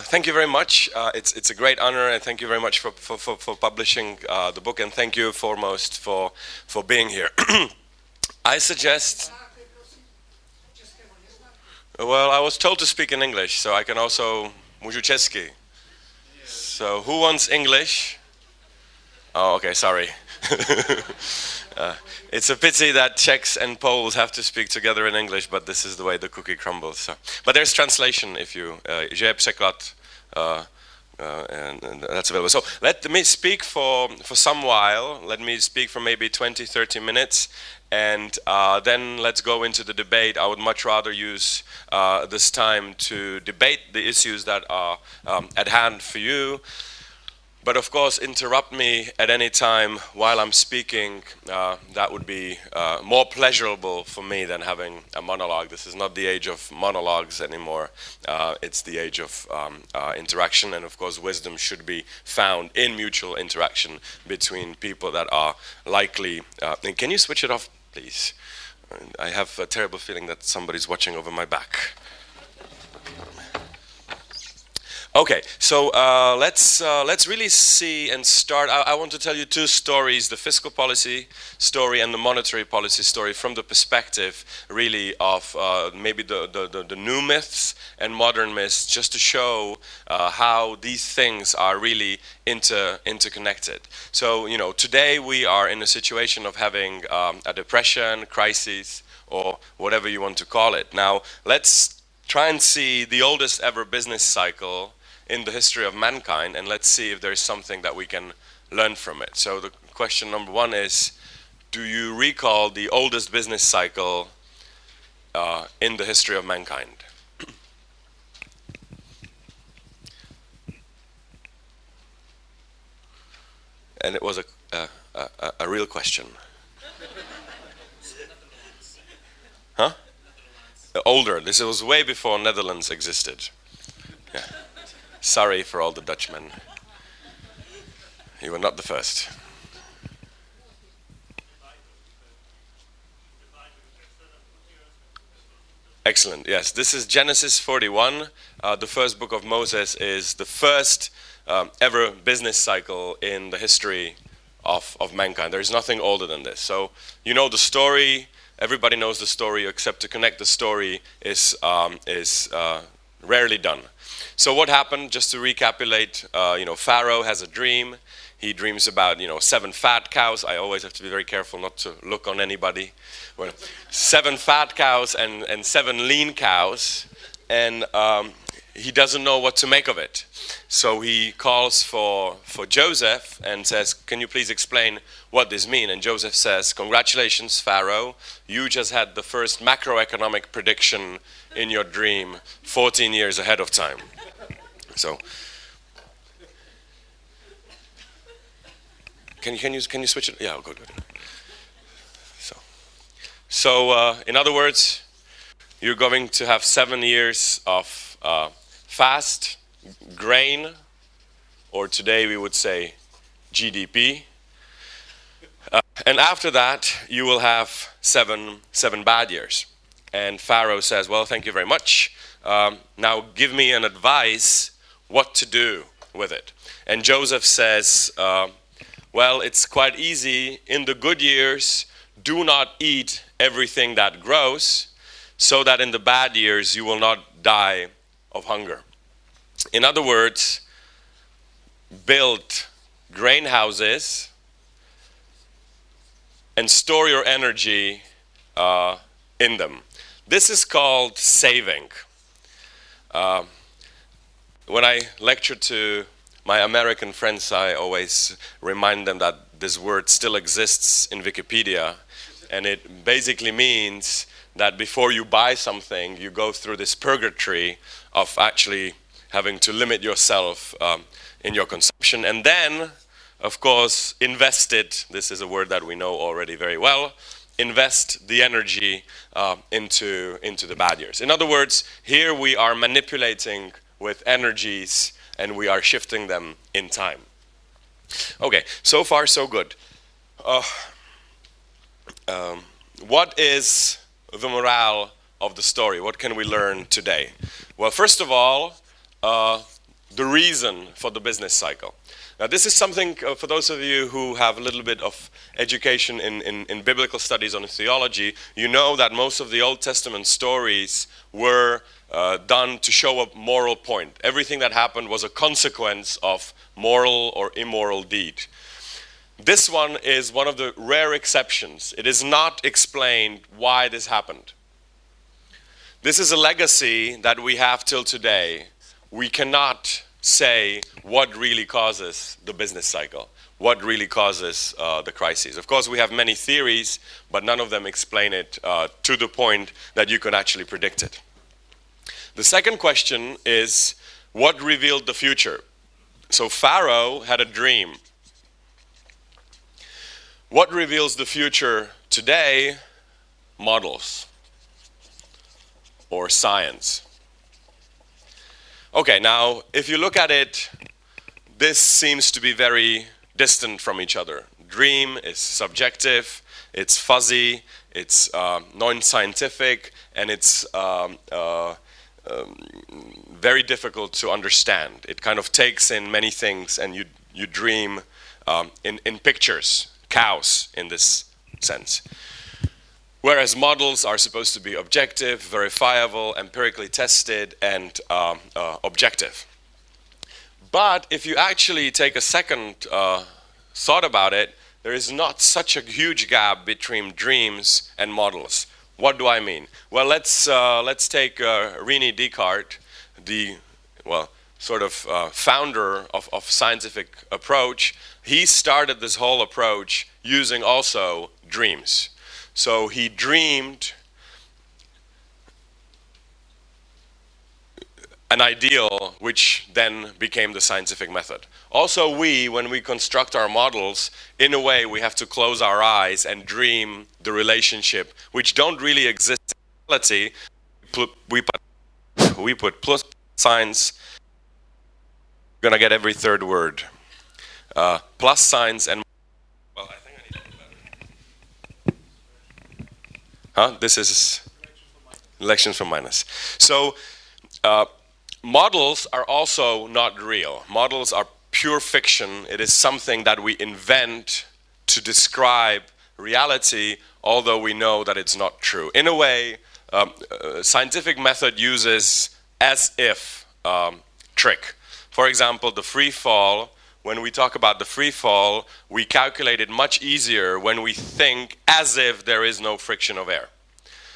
thank you very much. It's a great honor, and thank you very much for publishing the book, and thank you foremost for being here. I suggest. Well, I was told to speak in English, so I can also můžu česky. So who wants English? Oh, okay, sorry. It's a pity that Czechs and Poles have to speak together in English, but this is the way the cookie crumbles. So. But there's translation if you, že je překlad, and that's available. So let me speak for some while. Let me speak for maybe 20, 30 minutes, and then let's go into the debate. I would much rather use this time to debate the issues that are at hand for you. But of course, interrupt me at any time while I'm speaking. That would be more pleasurable for me than having a monologue. This is not the age of monologues anymore. It's the age of interaction, and of course, wisdom should be found in mutual interaction between people that are likely. And can you switch it off, please? I have a terrible feeling that somebody's watching over my back. Okay, so let's really see and start. I want to tell you two stories: the fiscal policy story and the monetary policy story, from the perspective really of maybe the new myths and modern myths, just to show how these things are really interconnected. So today we are in a situation of having a depression, crisis, or whatever you want to call it. Now let's try and see the oldest ever business cycle in the history of mankind, and let's see if there's something that we can learn from it. So the question number one is, do you recall the oldest business cycle in the history of mankind? And it was a real question. Huh? Older. This was way before Netherlands existed. Yeah. Sorry for all the Dutchmen. You were not the first. Excellent. Yes, this is Genesis 41. The first book of Moses is the first ever business cycle in the history of mankind. There is nothing older than this. So you know the story. Everybody knows the story, except to connect the story is rarely done. So what happened, just to recapitulate, Pharaoh has a dream. He dreams about, 7 fat cows. I always have to be very careful not to look on anybody. Well, 7 fat cows and 7 lean cows. And he doesn't know what to make of it. So he calls for Joseph and says, can you please explain what this means? And Joseph says, congratulations, Pharaoh. You just had the first macroeconomic prediction in your dream 14 years ahead of time. So, can you switch it? Yeah, good. So in other words, you're going to have 7 years of fast grain, or today we would say GDP. And after that, you will have seven bad years. And Pharaoh says, well, thank you very much. Now give me an advice what to do with it. And Joseph says, well, it's quite easy. In the good years, do not eat everything that grows, so that in the bad years you will not die of hunger. In other words, build grain houses and store your energy in them. This is called saving. When I lecture to my American friends, I always remind them that this word still exists in Wikipedia, and it basically means that before you buy something, you go through this purgatory of actually having to limit yourself in your consumption, and then, of course, invest it. This is a word that we know already very well. Invest the energy into the bad years. In other words, here we are manipulating with energies, and we are shifting them in time. Okay, so far so good. What is the morale of the story? What can we learn today? Well, first of all, the reason for the business cycle. Now, this is something for those of you who have a little bit of education in biblical studies on theology, you know that most of the Old Testament stories were done to show a moral point. Everything that happened was a consequence of moral or immoral deed. This one is one of the rare exceptions. It is not explained why this happened. This is a legacy that we have till today. We cannot say what really causes the business cycle, what really causes the crises. Of course, we have many theories, but none of them explain it to the point that you can actually predict it. The second question is, what revealed the future? So Pharaoh had a dream. What reveals the future today? Models or science. Okay, now, if you look at it, this seems to be very distant from each other. Dream is subjective, it's fuzzy, it's non-scientific, and it's very difficult to understand. It kind of takes in many things, and you dream in pictures, cows in this sense. Whereas models are supposed to be objective, verifiable, empirically tested, and objective. But if you actually take a second thought about it, there is not such a huge gap between dreams and models. What do I mean? Well, let's take René Descartes, the sort of founder of scientific approach. He started this whole approach using also dreams. So he dreamed an ideal which then became the scientific method. Also when we construct our models, in a way we have to close our eyes and dream the relationship which don't really exist in reality. We put plus signs, we're gonna get every third word. Plus signs and this is elections from minus. So models are also not real. Models are pure fiction. It is something that we invent to describe reality, although we know that it's not true. In a way, scientific method uses as if trick. For example, the free fall. When we talk about the free fall, we calculate it much easier when we think as if there is no friction of air.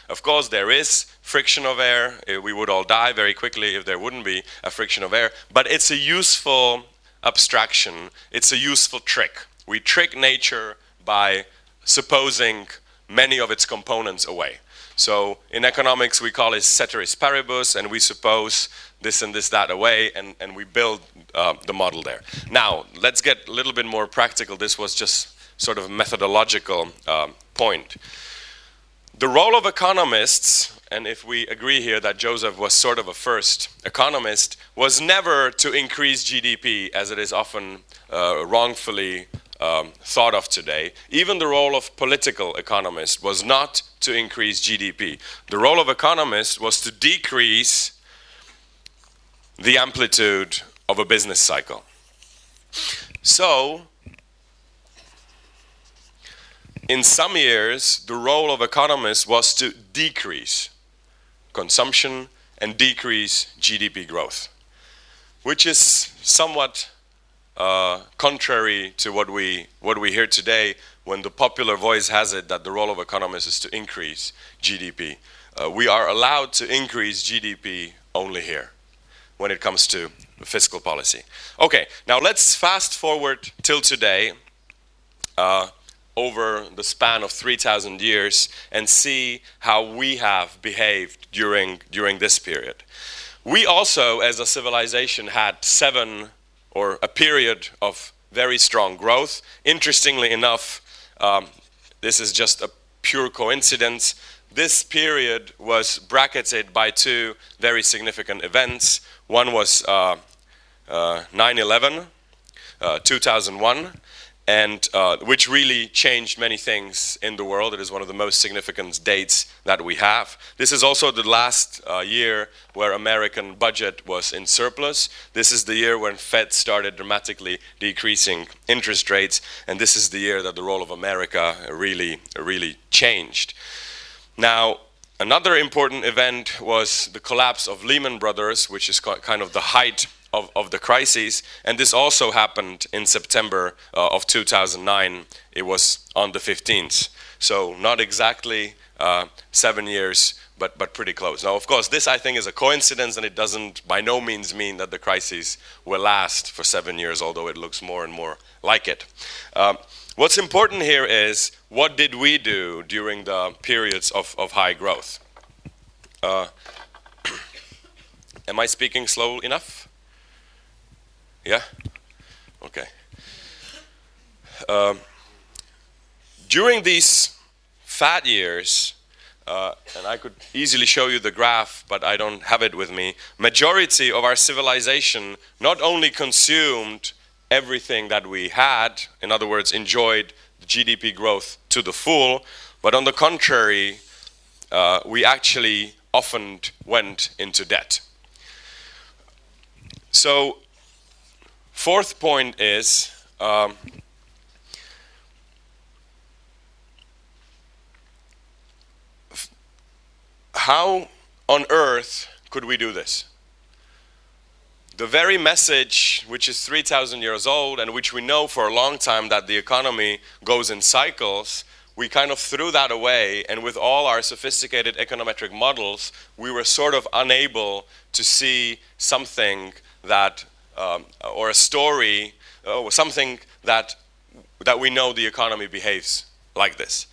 Of course, there is friction of air. We would all die very quickly if there wouldn't be a friction of air. But it's a useful abstraction. It's a useful trick. We trick nature by supposing many of its components away. So in economics, we call it ceteris paribus, and we suppose this and this, that away, and we build the model there. Now, let's get a little bit more practical. This was just sort of a methodological point. The role of economists, and if we agree here that Joseph was sort of a first economist, was never to increase GDP, as it is often wrongfully thought of today. Even the role of political economists was not to increase GDP. The role of economists was to decrease the amplitude of a business cycle. So, in some years, the role of economists was to decrease consumption and decrease GDP growth, which is somewhat contrary to what we hear today, when the popular voice has it that the role of economists is to increase GDP. We are allowed to increase GDP only here, when it comes to fiscal policy. Okay, now let's fast forward till today, over the span of 3,000 years, and see how we have behaved during this period. We also, as a civilization, had a period of very strong growth. Interestingly enough, this is just a pure coincidence. This period was bracketed by two very significant events. One was 9/11, 2001, and which really changed many things in the world. It is one of the most significant dates that we have. This is also the last year where American budget was in surplus. This is the year when Fed started dramatically decreasing interest rates, and this is the year that the role of America really changed. Now, another important event was the collapse of Lehman Brothers, which is kind of the height of the crises, and this also happened in September of 2009. It was on the 15th, so not exactly 7 years, but pretty close. Now, of course, this I think is a coincidence, and it doesn't by no means mean that the crises will last for 7 years, although it looks more and more like it. What's important here is, what did we do during the periods of high growth? Am I speaking slow enough? Yeah? Okay. During these fat years, and I could easily show you the graph, but I don't have it with me, majority of our civilization not only consumed everything that we had, in other words, enjoyed the GDP growth to the full, but on the contrary, we actually often went into debt. So, fourth point is, how on earth could we do this? The very message, which is 3,000 years old and which we know for a long time that the economy goes in cycles, we kind of threw that away, and with all our sophisticated econometric models, we were sort of unable to see something that, or a story, something that we know the economy behaves like this.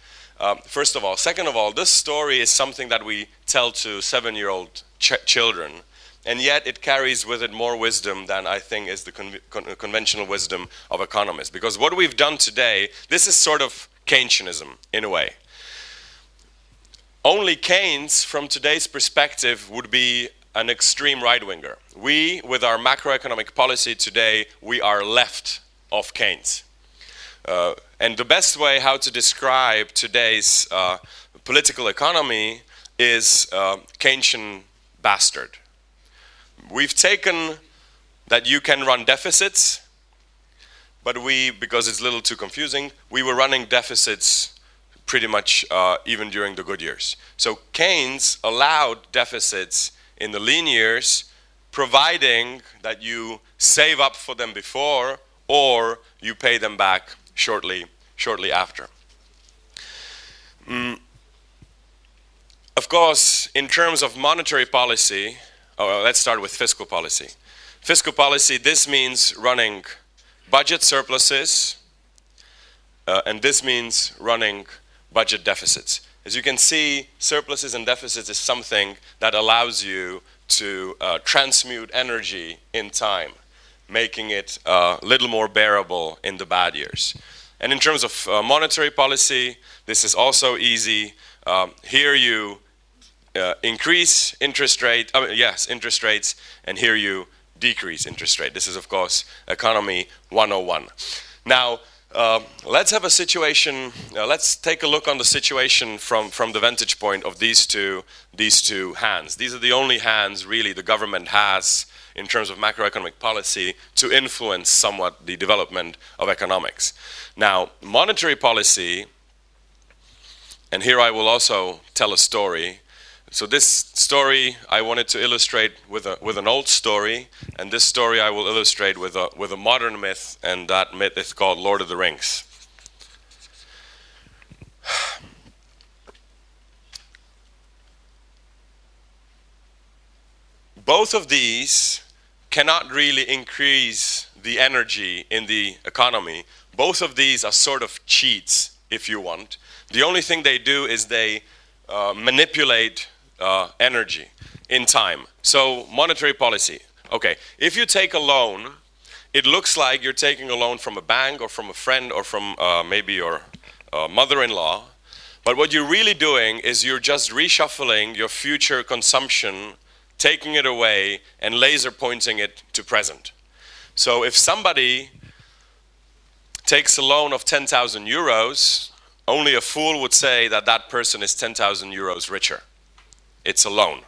First of all. Second of all, this story is something that we tell to 7-year-old children, and yet it carries with it more wisdom than I think is the conventional wisdom of economists. Because what we've done today, this is sort of Keynesianism in a way. Only Keynes, from today's perspective, would be an extreme right-winger. We, with our macroeconomic policy today, we are left of Keynes. And the best way how to describe today's political economy is Keynesian bastard. We've taken that you can run deficits, but we, because it's a little too confusing, we were running deficits pretty much even during the good years. So Keynes allowed deficits in the lean years, providing that you save up for them before or you pay them back shortly after. Of course, in terms of monetary policy, let's start with fiscal policy. Fiscal policy, this means running budget surpluses, and this means running budget deficits. As you can see, surpluses and deficits is something that allows you to transmute energy in time, making it a little more bearable in the bad years. And in terms of monetary policy, this is also easy. Here you increase interest rates, and here you decrease interest rate. This is, of course, Economy 101. Now, let's have a situation, let's take a look on the situation from the vantage point of these two hands. These are the only hands, really, the government has in terms of macroeconomic policy to influence somewhat the development of economics. Now, monetary policy, and here I will also tell a story. So this story I wanted to illustrate with an old story, and this story I will illustrate with a modern myth, and that myth is called Lord of the Rings. Both of these cannot really increase the energy in the economy. Both of these are sort of cheats, if you want. The only thing they do is they manipulate energy in time. So monetary policy. Okay, if you take a loan, it looks like you're taking a loan from a bank or from a friend or from maybe your mother-in-law. But what you're really doing is you're just reshuffling your future consumption, taking it away and laser pointing it to present. So if somebody takes a loan of 10,000 euros, only a fool would say that that person is 10,000 euros richer. It's a loan.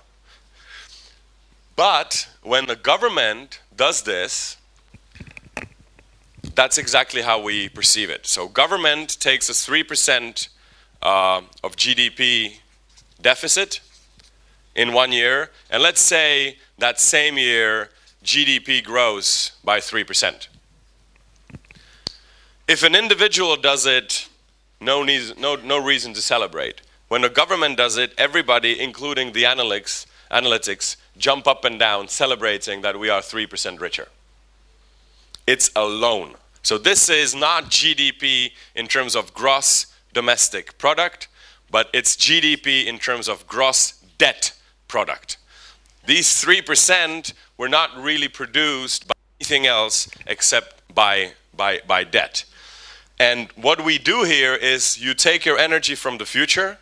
But when the government does this, that's exactly how we perceive it. So government takes a 3% of GDP deficit in 1 year, and let's say that same year GDP grows by 3%. If an individual does it, no reason to celebrate. When the government does it, everybody, including the analytics, jump up and down celebrating that we are 3% richer. It's a loan. So this is not GDP in terms of gross domestic product, but it's GDP in terms of gross debt product. These 3% were not really produced by anything else except by debt. And what we do here is you take your energy from the future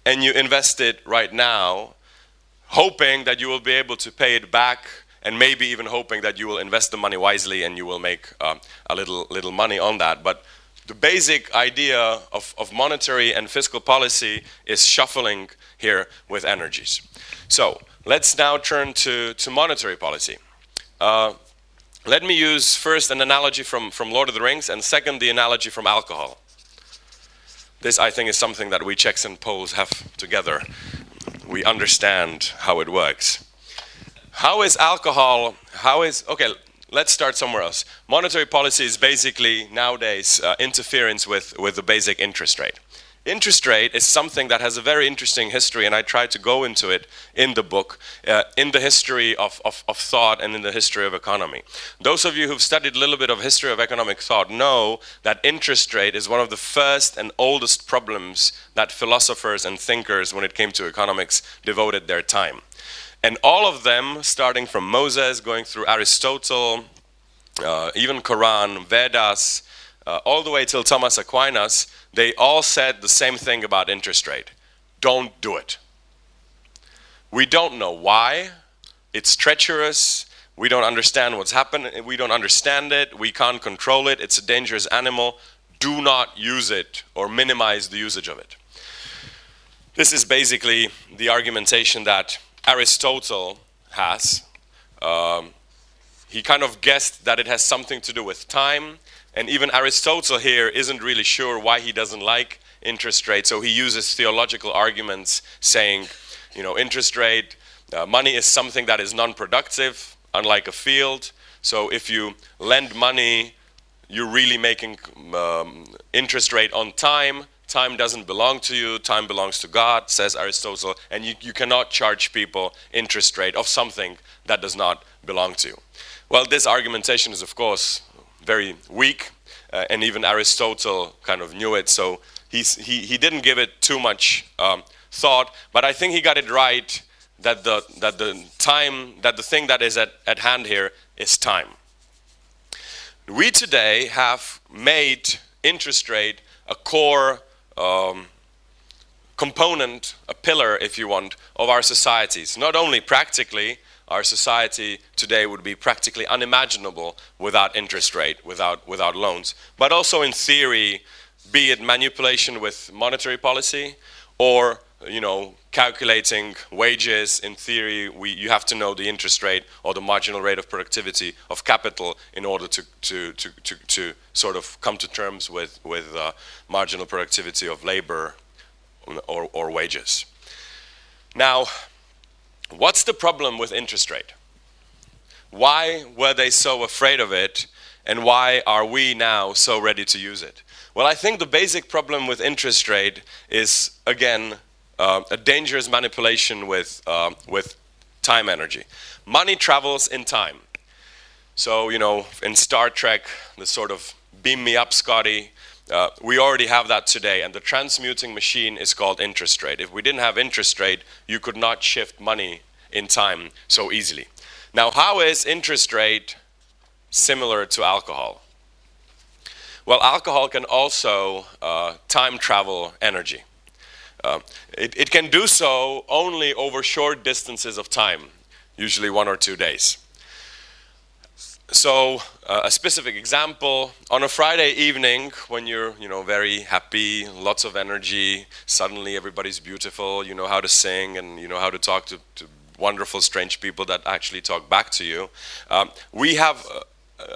and you invest it right now, hoping that you will be able to pay it back, and maybe even hoping that you will invest the money wisely and you will make a little money on that. But the basic idea of monetary and fiscal policy is shuffling here with energies. So let's now turn to monetary policy. Let me use first an analogy from Lord of the Rings, and second the analogy from alcohol. This, I think, is something that we Czechs and Poles have together. We understand how it works. How is alcohol, okay, let's start somewhere else. Monetary policy is basically nowadays interference with the basic interest rate. Interest rate is something that has a very interesting history, and I try to go into it in the book, in the history of thought and in the history of economy. Those of you who've studied a little bit of history of economic thought know that interest rate is one of the first and oldest problems that philosophers and thinkers, when it came to economics, devoted their time. And all of them, starting from Moses, going through Aristotle, even Quran, Vedas, all the way till Thomas Aquinas, they all said the same thing about interest rate. Don't do it. We don't know why. It's treacherous. We don't understand what's happening. We don't understand it. We can't control it. It's a dangerous animal. Do not use it or minimize the usage of it. This is basically the argumentation that Aristotle has. He kind of guessed that it has something to do with time. And even Aristotle here isn't really sure why he doesn't like interest rate. So he uses theological arguments saying, you know, interest rate, money is something that is non-productive, unlike a field. So if you lend money, you're really making interest rate on time. Time doesn't belong to you. Time belongs to God, says Aristotle. And you cannot charge people interest rate of something that does not belong to you. Well, this argumentation is, of course, very weak, and even Aristotle kind of knew it, so he didn't give it too much thought, but I think he got it right that the thing that is at hand here is time. We today have made interest rate a core component, a pillar, if you want, of our societies. Not only practically, our society today would be practically unimaginable without interest rate, without loans, but also in theory, be it manipulation with monetary policy or, you know, calculating wages. In theory, you have to know the interest rate or the marginal rate of productivity of capital in order to sort of come to terms with marginal productivity of labor or wages. Now, what's the problem with interest rate? Why were they so afraid of it, and why are we now so ready to use it? Well, I think the basic problem with interest rate is, again, a dangerous manipulation with time energy. Money travels in time. So, you know, in Star Trek, the sort of beam me up, Scotty, we already have that today, and the transmuting machine is called interest rate. If we didn't have interest rate, you could not shift money in time so easily. Now, how is interest rate similar to alcohol? Well, alcohol can also time travel energy. It can do so only over short distances of time, usually 1 or 2 days. So a specific example, on a Friday evening when you're, very happy, lots of energy, suddenly everybody's beautiful, you know how to sing and you know how to talk to wonderful, strange people that actually talk back to you. We have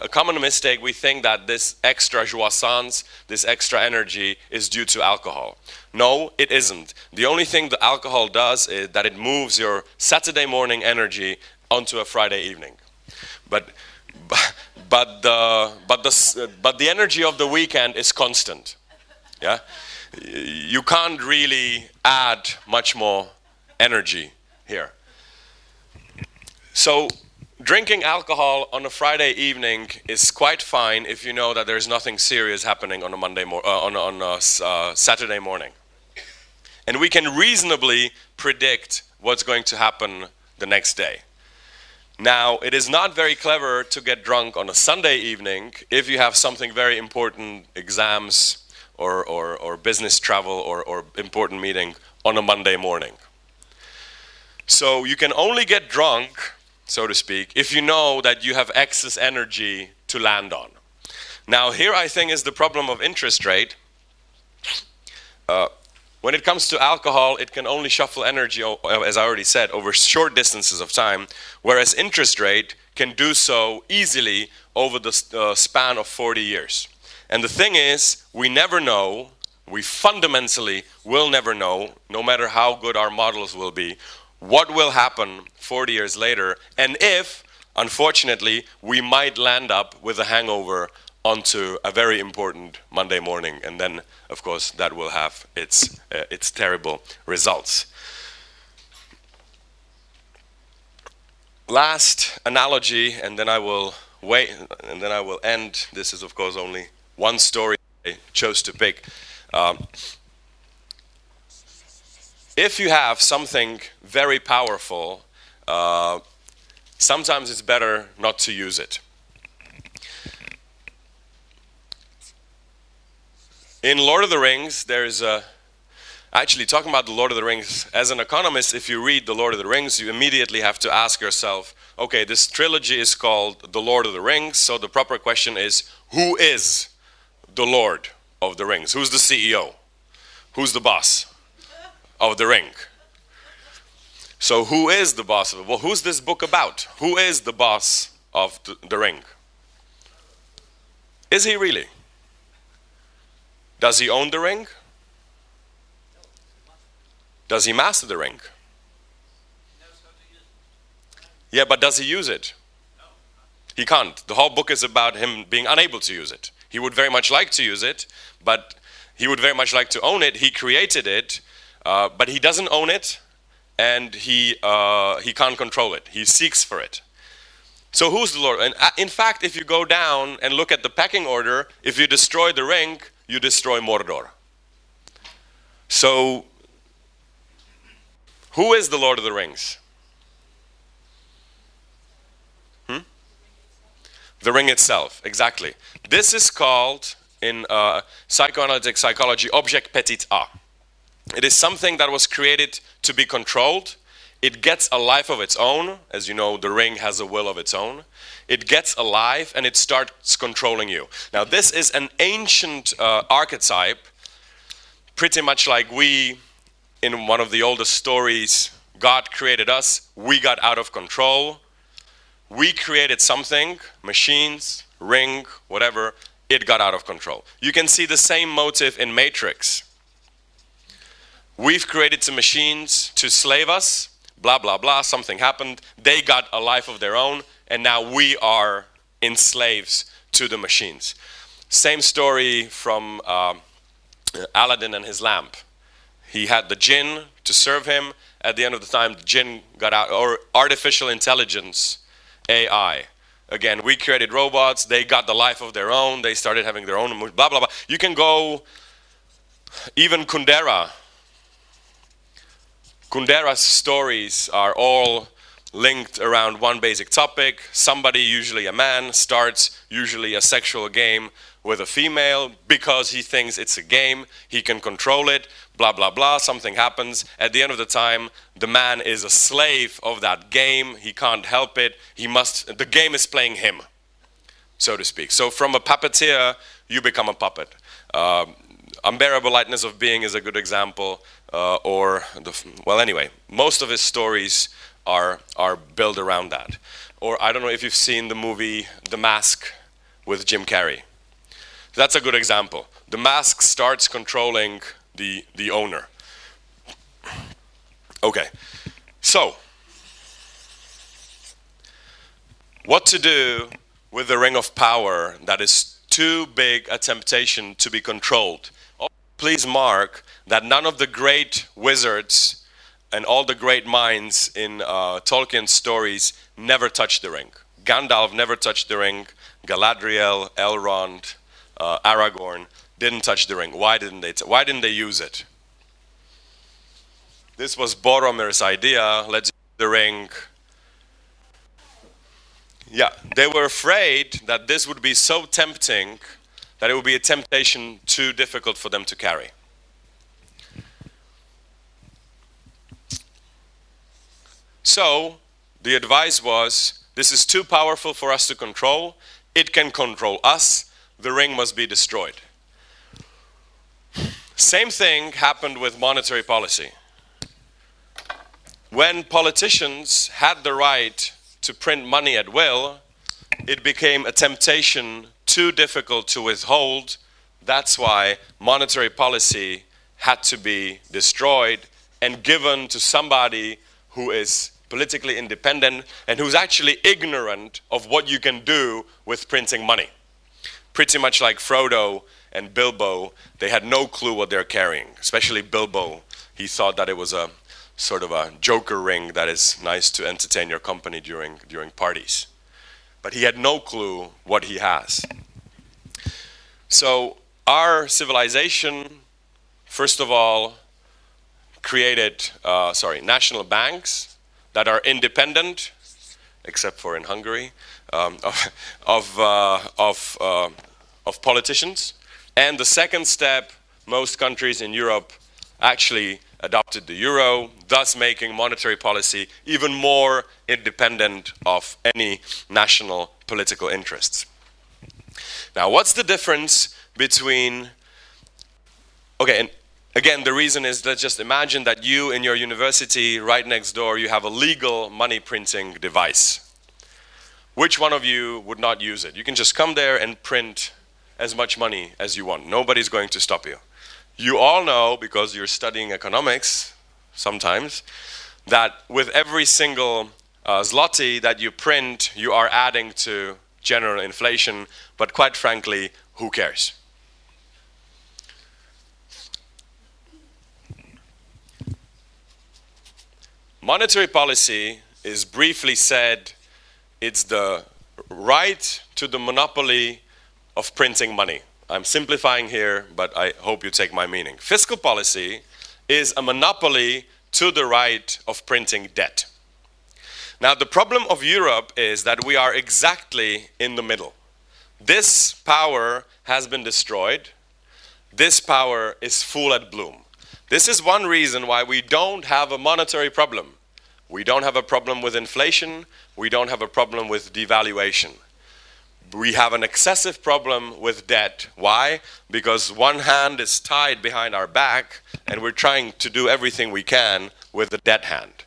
a common mistake. We think that this extra jouissance, this extra energy is due to alcohol. No, it isn't. The only thing the alcohol does is that it moves your Saturday morning energy onto a Friday evening. But the energy of the weekend is constant. Yeah, you can't really add much more energy here. So drinking alcohol on a Friday evening is quite fine if you know that there's nothing serious happening on a Saturday morning, and we can reasonably predict what's going to happen the next day. Now, it is not very clever to get drunk on a Sunday evening if you have something very important, exams or business travel or important meeting on a Monday morning. So you can only get drunk, so to speak, if you know that you have excess energy to land on. Now, here I think is the problem of interest rate. When it comes to alcohol, it can only shuffle energy, as I already said, over short distances of time, whereas interest rate can do so easily over the span of 40 years. And the thing is, we never know, we fundamentally will never know, no matter how good our models will be, what will happen 40 years later, and if, unfortunately, we might land up with a hangover onto a very important Monday morning, and then, of course, that will have its terrible results. Last analogy, and then I will end. This is, of course, only one story I chose to pick. If you have something very powerful, sometimes it's better not to use it. In Lord of the Rings, there's actually talking about the Lord of the Rings, as an economist, if you read the Lord of the Rings, you immediately have to ask yourself, okay, this trilogy is called the Lord of the Rings, so the proper question is, who is the Lord of the Rings? Who's the CEO? Who's the boss of the ring? So who is the boss of it? Well, who's this book about? Who is the boss of the ring? Is he really? Does he own the ring? Does he master the ring? Yeah, but does he use it? He can't. The whole book is about him being unable to use it. He would very much like to use it, but he would very much like to own it. He created it, but he doesn't own it, and he can't control it. He seeks for it. So who's the Lord? And in fact, if you go down and look at the pecking order, if you destroy the ring, you destroy Mordor. So, who is the Lord of the Rings? The ring itself, exactly. This is called, in psychoanalytic psychology, object petit a. It is something that was created to be controlled. It gets a life of its own. As you know, the ring has a will of its own. It gets alive and it starts controlling you. Now, this is an ancient archetype, pretty much like we, in one of the oldest stories, God created us, we got out of control. We created something, machines, ring, whatever, it got out of control. You can see the same motive in Matrix. We've created some machines to slave us, blah, blah, blah, something happened. They got a life of their own, and now we are enslaved to the machines. Same story from Aladdin and his lamp. He had the jinn to serve him. At the end of the time, the jinn got out, or artificial intelligence, AI. Again, we created robots. They got the life of their own. They started having their own, blah, blah, blah. You can go, even Kundera. Kundera's stories are all linked around one basic topic. Somebody, usually a man, starts usually a sexual game with a female because he thinks it's a game, he can control it, blah, blah, blah, something happens. At the end of the time, the man is a slave of that game, he can't help it, the game is playing him. so to speak. So from a puppeteer, you become a puppet. Unbearable Lightness of Being is a good example. Well, anyway, most of his stories are built around that. Or I don't know if you've seen the movie The Mask with Jim Carrey. That's a good example. The mask starts controlling the owner. Okay, so what to do with the ring of power that is too big a temptation to be controlled? Please mark that none of the great wizards and all the great minds in Tolkien's stories never touched the ring. Gandalf never touched the ring. Galadriel, Elrond, Aragorn didn't touch the ring. Why didn't they use it? This was Boromir's idea. Let's use the ring. Yeah, they were afraid that this would be so tempting that it would be a temptation too difficult for them to carry. So the advice was, this is too powerful for us to control. It can control us. The ring must be destroyed. Same thing happened with monetary policy. When politicians had the right to print money at will, it became a temptation too difficult to withhold. That's why monetary policy had to be destroyed and given to somebody who is politically independent and who's actually ignorant of what you can do with printing money. Pretty much like Frodo and Bilbo, they had no clue what they're carrying. Especially Bilbo, he thought that it was a sort of a joker ring that is nice to entertain your company during parties. But he had no clue what he has. So our civilization, first of all, created national banks that are independent, except for in Hungary, of politicians. And the second step, most countries in Europe actually adopted the euro, thus making monetary policy even more independent of any national political interests. Now, what's the difference between, okay, and again, the reason is, let's just imagine that you in your university, right next door, you have a legal money printing device. Which one of you would not use it? You can just come there and print as much money as you want. Nobody's going to stop you. You all know, because you're studying economics sometimes, that with every single zloty that you print, you are adding to general inflation, but quite frankly, who cares? Monetary policy is briefly said, it's the right to the monopoly of printing money. I'm simplifying here, but I hope you take my meaning. Fiscal policy is a monopoly to the right of printing debt. Now, the problem of Europe is that we are exactly in the middle. This power has been destroyed. This power is full at bloom. This is one reason why we don't have a monetary problem. We don't have a problem with inflation. We don't have a problem with devaluation. We have an excessive problem with debt. Why? Because one hand is tied behind our back and we're trying to do everything we can with the debt hand.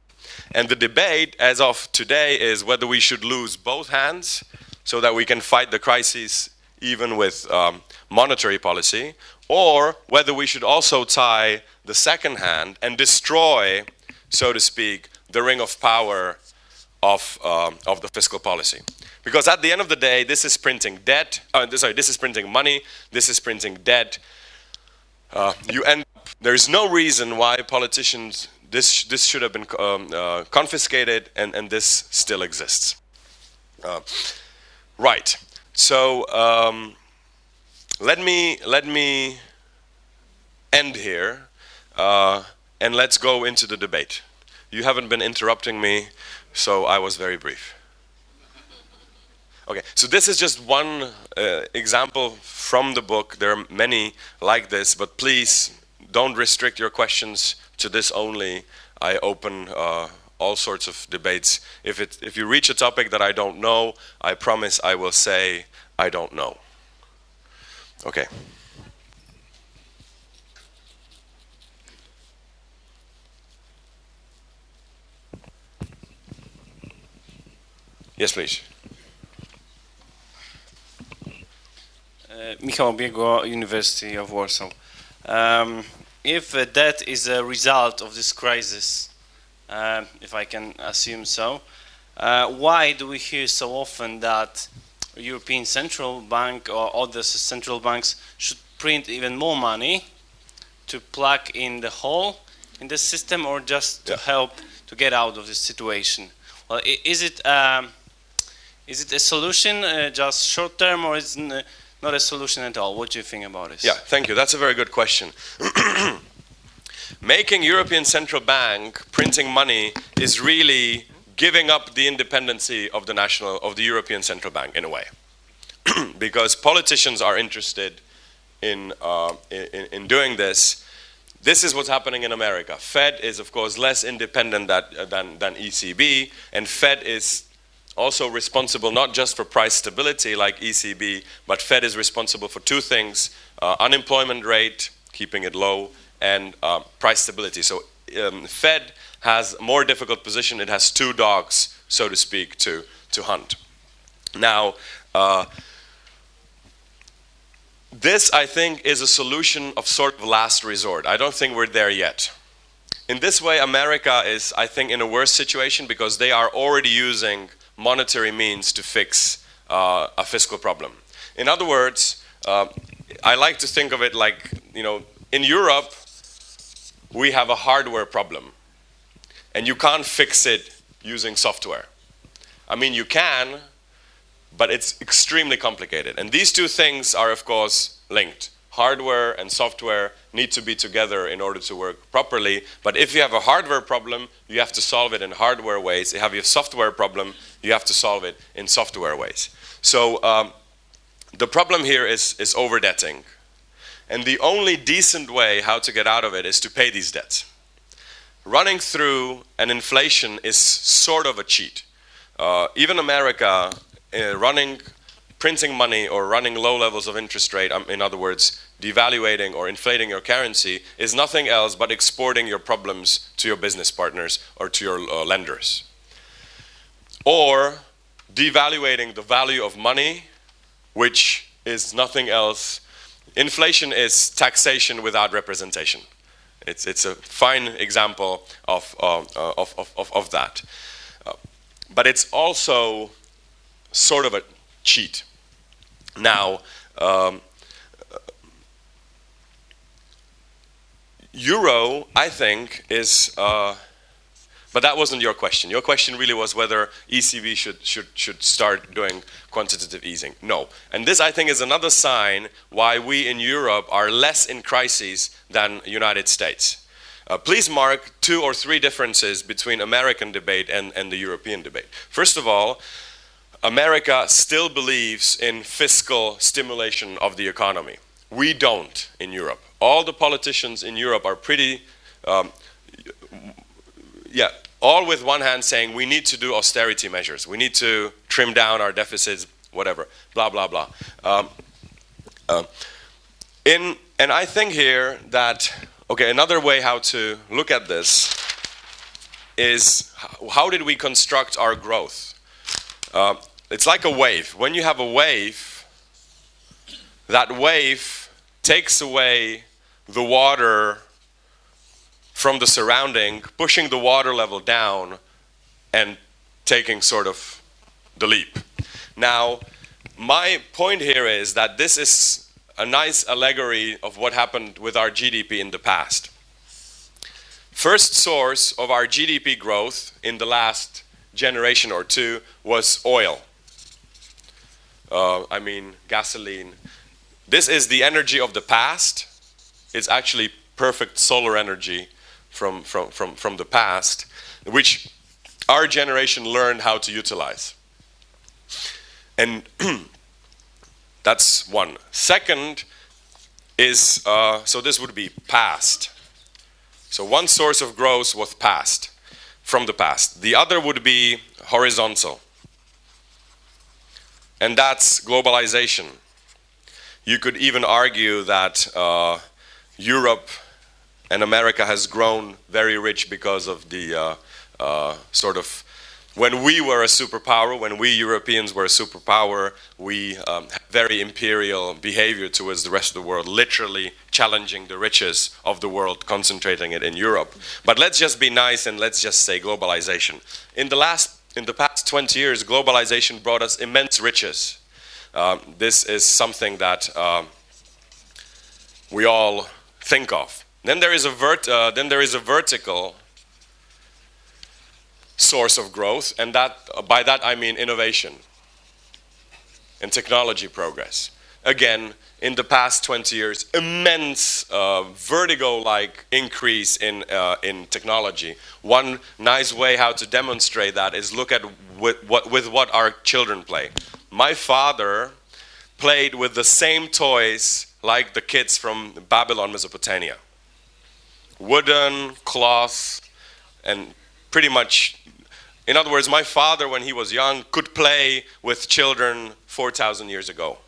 And the debate as of today is whether we should lose both hands so that we can fight the crises even with monetary policy, or whether we should also tie the second hand and destroy, so to speak, the ring of power of the fiscal policy. Because at the end of the day, this is printing debt. This is printing money. This is printing debt. There's no reason why politicians, this should have been confiscated, and this still exists. Right. So let me end here, and let's go into the debate. You haven't been interrupting me, so I was very brief. Okay, so this is just one example from the book. There are many like this, but please don't restrict your questions to this only. I open all sorts of debates. If you reach a topic that I don't know, I promise I will say I don't know. Okay. Yes, please. Michał Biego, University of Warsaw. If debt is a result of this crisis, if I can assume so, why do we hear so often that European Central Bank or other central banks should print even more money to plug in the hole in the system, or just to help to get out of this situation? Well, is it a solution, just short term, or is it not a solution at all? What do you think about this? Yeah, thank you. That's a very good question. Making European Central Bank printing money is really giving up the independency of the European Central Bank in a way, because politicians are interested in doing this. This is what's happening in America. Fed is, of course, less independent than ECB, and Fed is also responsible not just for price stability like ECB, but Fed is responsible for two things: unemployment rate, keeping it low, and price stability. So Fed has a more difficult position. It has two dogs, so to speak, to hunt. Now, this, I think, is a solution of sort of last resort. I don't think we're there yet. In this way, America is, I think, in a worse situation because they are already using monetary means to fix a fiscal problem. In other words, I like to think of it like, in Europe, we have a hardware problem, and you can't fix it using software. I mean, you can, but it's extremely complicated. And these two things are, of course, linked. Hardware and software need to be together in order to work properly. But if you have a hardware problem, you have to solve it in hardware ways. If you have a software problem, you have to solve it in software ways. So the problem here is overdebting. And the only decent way how to get out of it is to pay these debts. Running through an inflation is sort of a cheat. Even America, printing money or running low levels of interest rate, in other words, devaluating or inflating your currency, is nothing else but exporting your problems to your business partners or to your lenders. Or devaluating the value of money, which is nothing else. Inflation is taxation without representation. It's a fine example of that. But it's also sort of a cheat. Now, euro, I think, is, but that wasn't your question. Your question really was whether ECB should start doing quantitative easing. No. And this, I think, is another sign why we in Europe are less in crises than United States. Please mark 2 or 3 differences between American debate and the European debate. First of all, America still believes in fiscal stimulation of the economy. We don't in Europe. All the politicians in Europe are pretty, all with one hand saying we need to do austerity measures. We need to trim down our deficits, whatever, blah, blah, blah. And I think here that, okay, another way how to look at this is how did we construct our growth? It's like a wave. When you have a wave, that wave takes away the water from the surrounding, pushing the water level down and taking sort of the leap. Now, my point here is that this is a nice allegory of what happened with our GDP in the past. First source of our GDP growth in the last generation or two was oil. Gasoline. This is the energy of the past. It's actually perfect solar energy from the past, which our generation learned how to utilize. And that's one. Second is, so this would be past. So one source of growth was past, from the past. The other would be horizontal. and that's globalization. You could even argue that Europe and America has grown very rich because of the sort of, when we were a superpower, when we Europeans were a superpower, we had very imperial behavior towards the rest of the world, literally challenging the riches of the world, concentrating it in Europe. But let's just be nice and let's just say globalization. In the past 20 years, globalization brought us immense riches. This is something that we all think of. Then there is a vertical source of growth, and by that I mean innovation and technology progress. Again, in the past 20 years, immense vertigo-like increase in technology. One nice way how to demonstrate that is look at with what our children play. My father played with the same toys like the kids from Babylon, Mesopotamia. Wooden, cloth, and pretty much, in other words, my father, when he was young, could play with children 4,000 years ago.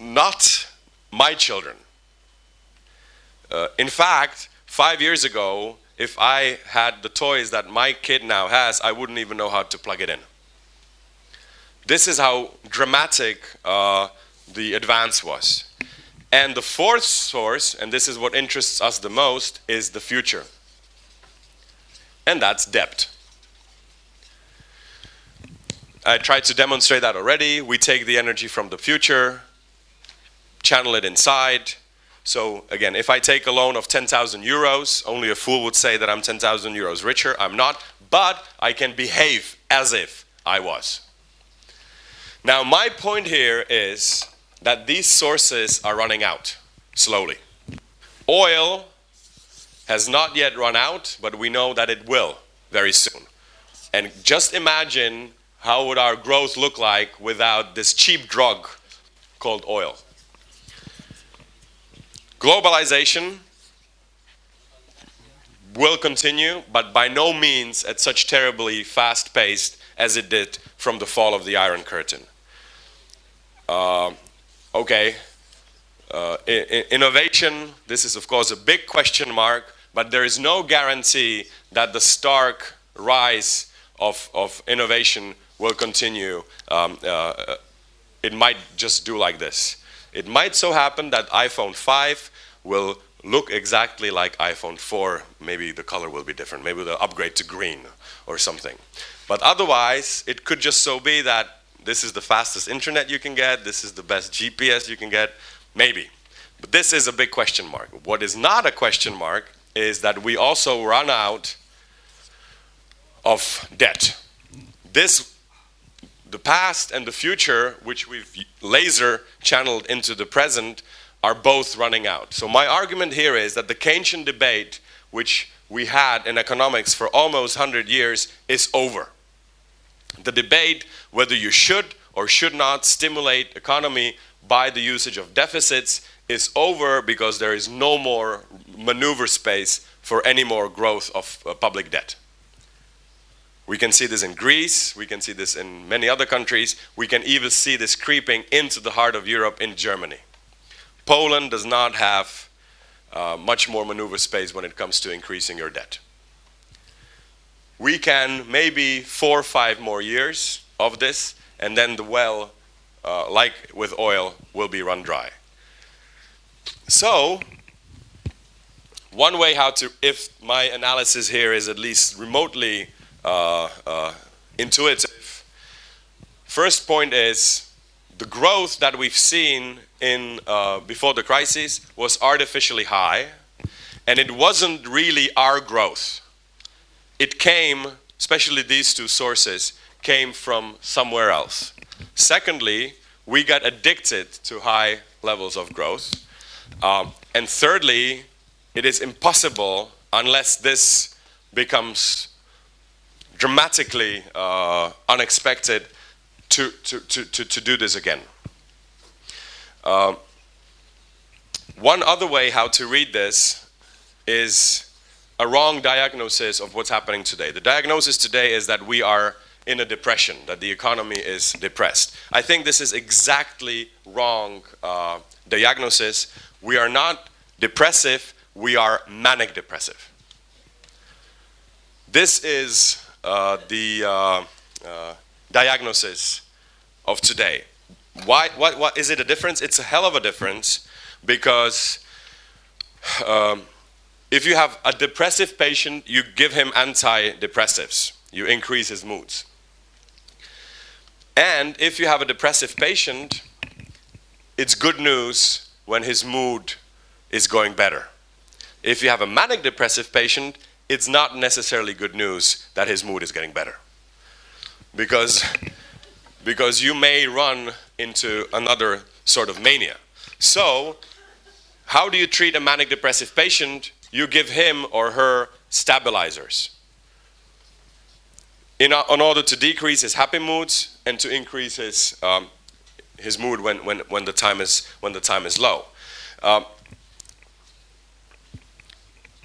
Not my children. In fact, 5 years ago, if I had the toys that my kid now has, I wouldn't even know how to plug it in. This is how dramatic the advance was. And the fourth source, and this is what interests us the most, is the future. And that's debt. I tried to demonstrate that already. We take the energy from the future, channel it inside. So again, if I take a loan of 10,000 euros, only a fool would say that I'm 10,000 euros richer. I'm not, but I can behave as if I was. Now, my point here is that these sources are running out slowly. Oil has not yet run out, but we know that it will very soon. And just imagine how would our growth look like without this cheap drug called oil. Globalization will continue, but by no means at such terribly fast-paced as it did from the fall of the Iron Curtain. Innovation, this is of course a big question mark, but there is no guarantee that the stark rise of innovation will continue. It might just do like this. It might so happen that iPhone 5 will look exactly like iPhone 4. Maybe the color will be different. Maybe they'll upgrade to green or something. But otherwise, it could just so be that this is the fastest internet you can get, this is the best GPS you can get, maybe. But this is a big question mark. What is not a question mark is that we also run out of debt. The past and the future, which we've laser channeled into the present, are both running out. So my argument here is that the Keynesian debate, which we had in economics for almost 100 years, is over. The debate whether you should or should not stimulate economy by the usage of deficits is over, because there is no more maneuver space for any more growth of public debt. We can see this in Greece, we can see this in many other countries, we can even see this creeping into the heart of Europe in Germany. Poland does not have much more maneuver space when it comes to increasing your debt. We can maybe 4 or 5 more years of this, and then the well, like with oil, will be run dry. So, one way how to, if my analysis here is at least remotely intuitive, first point is the growth that we've seen in before the crisis was artificially high, and it wasn't really our growth. It came, especially these two sources, came from somewhere else. Secondly, we got addicted to high levels of growth. And thirdly, it is impossible, unless this becomes dramatically unexpected, to do this again. One other way how to read this is a wrong diagnosis of what's happening today. The diagnosis today is that we are in a depression, that the economy is depressed. I think this is exactly wrong diagnosis. We are not depressive, we are manic depressive. This is the diagnosis of today. What is it a difference? It's a hell of a difference, because if you have a depressive patient, you give him antidepressives. You increase his moods. And if you have a depressive patient, it's good news when his mood is going better. If you have a manic depressive patient, it's not necessarily good news that his mood is getting better. Because you may run into another sort of mania. So, how do you treat a manic depressive patient? You give him or her stabilizers in order to decrease his happy moods and to increase his mood when the time is low.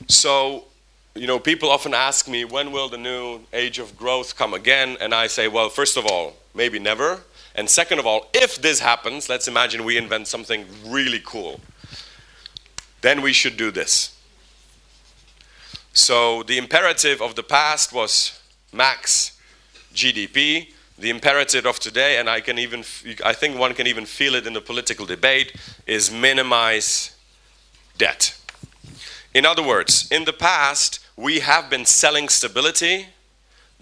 So, you know, people often ask me, when will the new age of growth come again? And I say, well, first of all, maybe never. And second of all, if this happens, let's imagine we invent something really cool. Then we should do this. So the imperative of the past was max GDP. The imperative of today, and I think one can even feel it in the political debate, is minimize debt. In other words, in the past, we have been selling stability,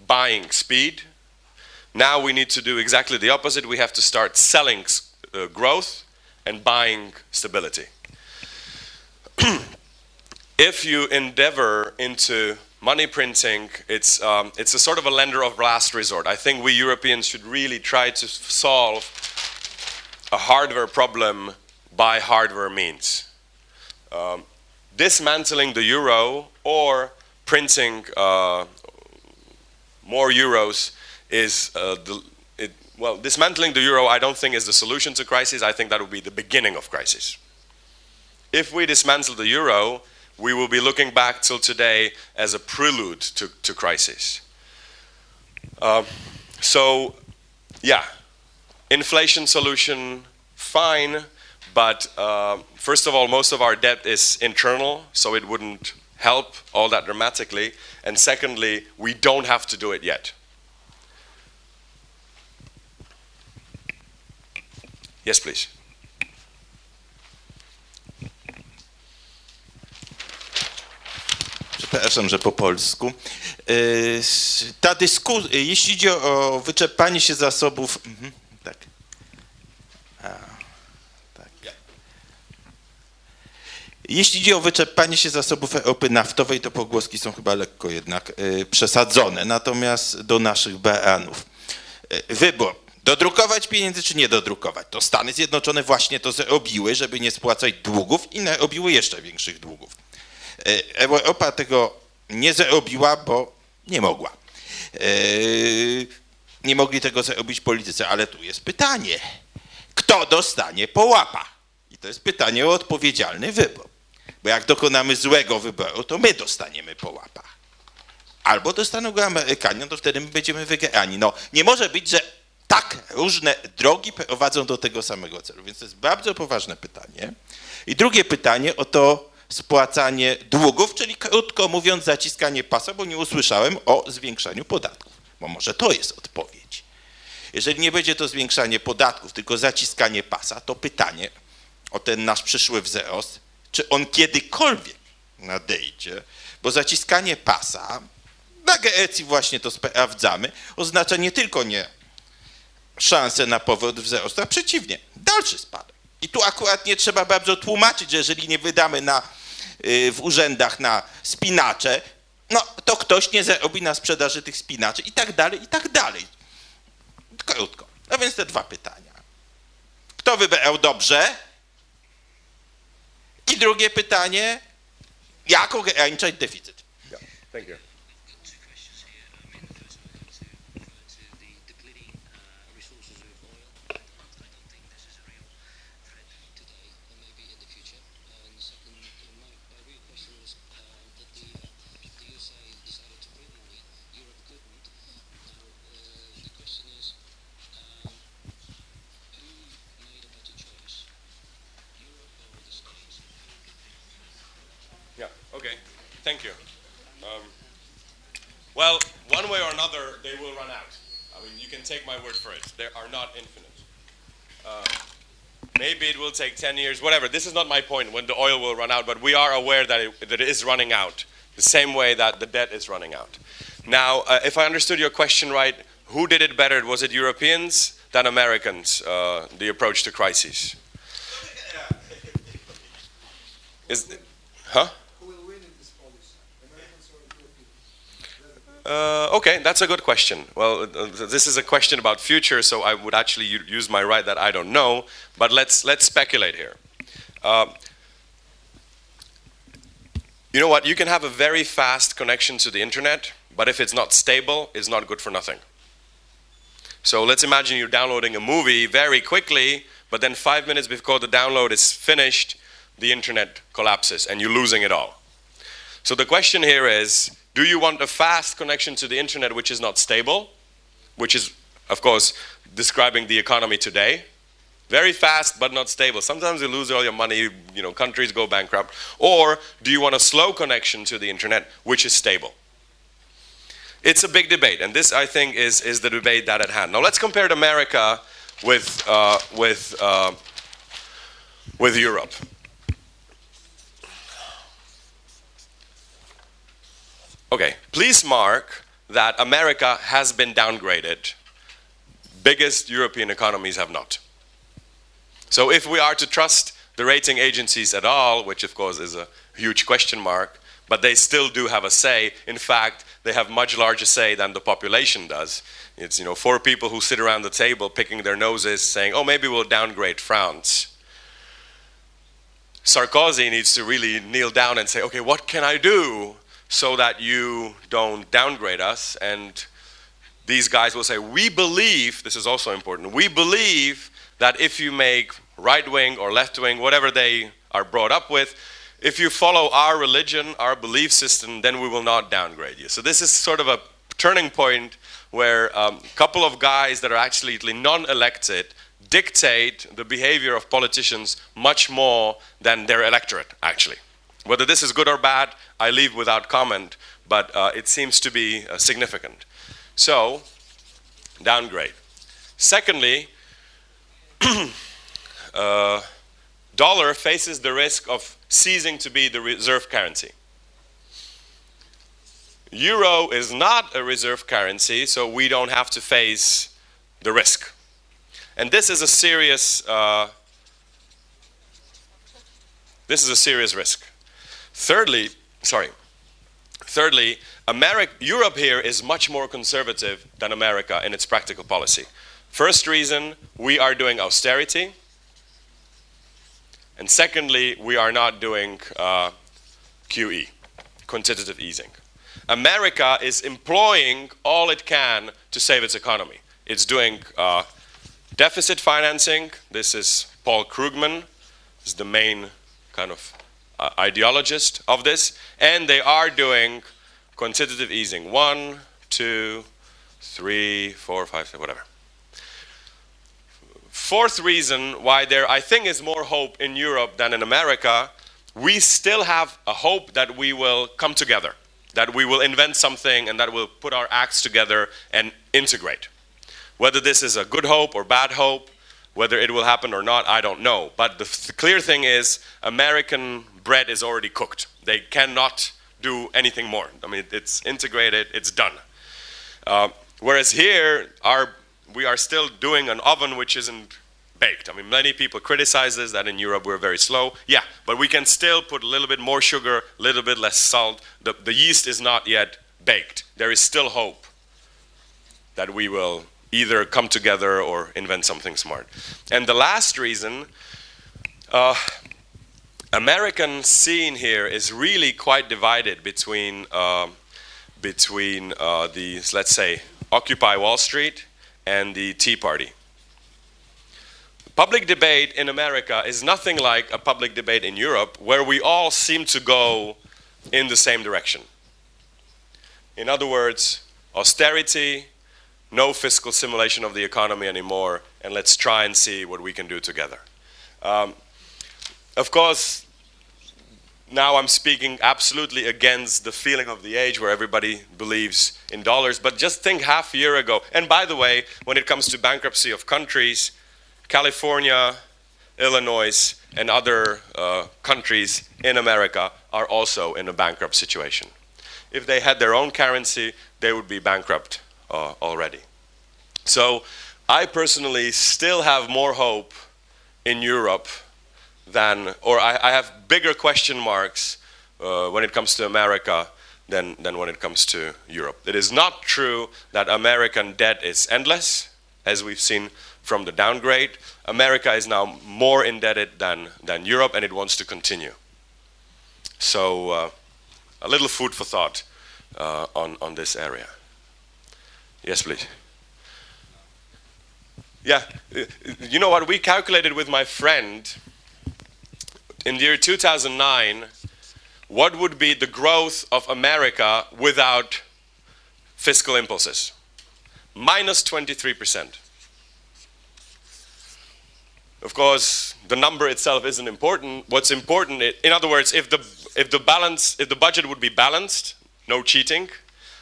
buying speed. Now we need to do exactly the opposite. We have to start selling growth and buying stability. If you endeavor into money printing, it's a sort of a lender of last resort. I think we Europeans should really try to solve a hardware problem by hardware means. Dismantling the euro or printing more euros is dismantling the euro, I don't think is the solution to crisis. I think that would be the beginning of crisis. If we dismantle the euro, we will be looking back till today as a prelude to crisis. So, yeah, inflation solution, fine, but first of all, most of our debt is internal, so it wouldn't help all that dramatically. And secondly, we don't have to do it yet. Yes, please. Przepraszam, że po polsku. Ta dyskusja, jeśli idzie o wyczerpanie się zasobów... tak. Tak. Jeśli idzie o wyczerpanie się zasobów ropy naftowej, to pogłoski są chyba lekko jednak przesadzone. Natomiast do naszych baranów. Wybór. Dodrukować pieniędzy czy nie dodrukować? To Stany Zjednoczone właśnie to zrobiły, żeby nie spłacać długów i narobiły jeszcze większych długów. Europa tego nie zrobiła, bo nie mogła. Nie mogli tego zrobić politycy, ale tu jest pytanie. Kto dostanie po łapach? I to jest pytanie o odpowiedzialny wybór. Bo jak dokonamy złego wyboru, to my dostaniemy po łapach. Albo dostaną go Amerykanie, to wtedy my będziemy wygrani. No, nie może być, że tak różne drogi prowadzą do tego samego celu. Więc to jest bardzo poważne pytanie. I drugie pytanie o to spłacanie długów, czyli krótko mówiąc zaciskanie pasa, bo nie usłyszałem o zwiększaniu podatków. Bo może to jest odpowiedź. Jeżeli nie będzie to zwiększanie podatków, tylko zaciskanie pasa, to pytanie o ten nasz przyszły wzrost, czy on kiedykolwiek nadejdzie, bo zaciskanie pasa, na Grecji właśnie to sprawdzamy, oznacza nie tylko nie szansę na powrót wzrostu, a przeciwnie, dalszy spadek. I tu akurat nie trzeba bardzo tłumaczyć, że jeżeli nie wydamy w urzędach na spinacze, no to ktoś nie zarobi na sprzedaży tych spinaczy i tak dalej, i tak dalej. Krótko. No więc te dwa pytania. Kto wybrał dobrze? I drugie pytanie, jak ograniczać deficyt? Yeah, thank you. Okay, thank you. Well, one way or another, they will run out. I mean, you can take my word for it. They are not infinite. Maybe it will take 10 years, whatever. This is not my point when the oil will run out, but we are aware that it is running out, the same way that the debt is running out. Now, if I understood your question right, who did it better? Was it Europeans than Americans, the approach to crises? Huh? Who will win in this policy, Americans or Europeans? Okay, that's a good question. Well, this is a question about future, so I would actually use my right that I don't know, but let's speculate here. You know what? You can have a very fast connection to the internet, but if it's not stable, it's not good for nothing. So let's imagine you're downloading a movie very quickly, but then 5 minutes before the download is finished, the internet collapses and you're losing it all. So the question here is, do you want a fast connection to the internet which is not stable, which is, of course, describing the economy today? Very fast but not stable. Sometimes you lose all your money, you know, countries go bankrupt. Or do you want a slow connection to the internet which is stable? It's a big debate, and this, I think, is the debate that at hand. Now, let's compare America with Europe. Okay, please mark that America has been downgraded. Biggest European economies have not. So if we are to trust the rating agencies at all, which of course is a huge question mark, but they still do have a say. In fact, they have much larger say than the population does. It's, you know, 4 people who sit around the table picking their noses saying, oh, maybe we'll downgrade France. Sarkozy needs to really kneel down and say, okay, what can I do so that you don't downgrade us? And these guys will say, we believe, this is also important, we believe that if you make right wing or left wing, whatever they are brought up with, if you follow our religion, our belief system, then we will not downgrade you. So this is sort of a turning point where a couple of guys that are actually non-elected dictate the behavior of politicians much more than their electorate, actually. Whether this is good or bad, I leave without comment, but it seems to be significant. So, downgrade. Secondly, dollar faces the risk of ceasing to be the reserve currency. Euro is not a reserve currency, so we don't have to face the risk. And this is a serious risk. Thirdly, Europe here is much more conservative than America in its practical policy. First reason, we are doing austerity. And secondly, we are not doing QE, quantitative easing. America is employing all it can to save its economy. It's doing deficit financing. This is Paul Krugman, is the main kind of ideologist of this. And they are doing quantitative easing. 1, 2, 3, 4, 5, 6, whatever. Fourth reason why there, I think, is more hope in Europe than in America, we still have a hope that we will come together, that we will invent something and that we'll put our acts together and integrate. Whether this is a good hope or bad hope, whether it will happen or not, I don't know. But the clear thing is, American bread is already cooked. They cannot do anything more. I mean, it's integrated, it's done. Whereas here, we are still doing an oven which isn't baked. I mean, many people criticize this, that in Europe we're very slow. Yeah, but we can still put a little bit more sugar, a little bit less salt. The yeast is not yet baked. There is still hope that we will either come together or invent something smart. And the last reason, American scene here is really quite divided between the, let's say, Occupy Wall Street and the Tea Party. Public debate in America is nothing like a public debate in Europe, where we all seem to go in the same direction. In other words, austerity, no fiscal simulation of the economy anymore, and let's try and see what we can do together. Of course, now I'm speaking absolutely against the feeling of the age where everybody believes in dollars, but just think half a year ago. And by the way, when it comes to bankruptcy of countries, California, Illinois, and other countries in America are also in a bankrupt situation. If they had their own currency, they would be bankrupt already. So I personally still have more hope in Europe than, or I have bigger question marks when it comes to America than when it comes to Europe. It is not true that American debt is endless, as we've seen from the downgrade. America is now more indebted than Europe, and it wants to continue. So a little food for thought on this area. Yes, please. Yeah, you know what, we calculated with my friend in the year 2009, what would be the growth of America without fiscal impulses? Minus 23%. Of course, the number itself isn't important. What's important, in other words, if the budget would be balanced, no cheating,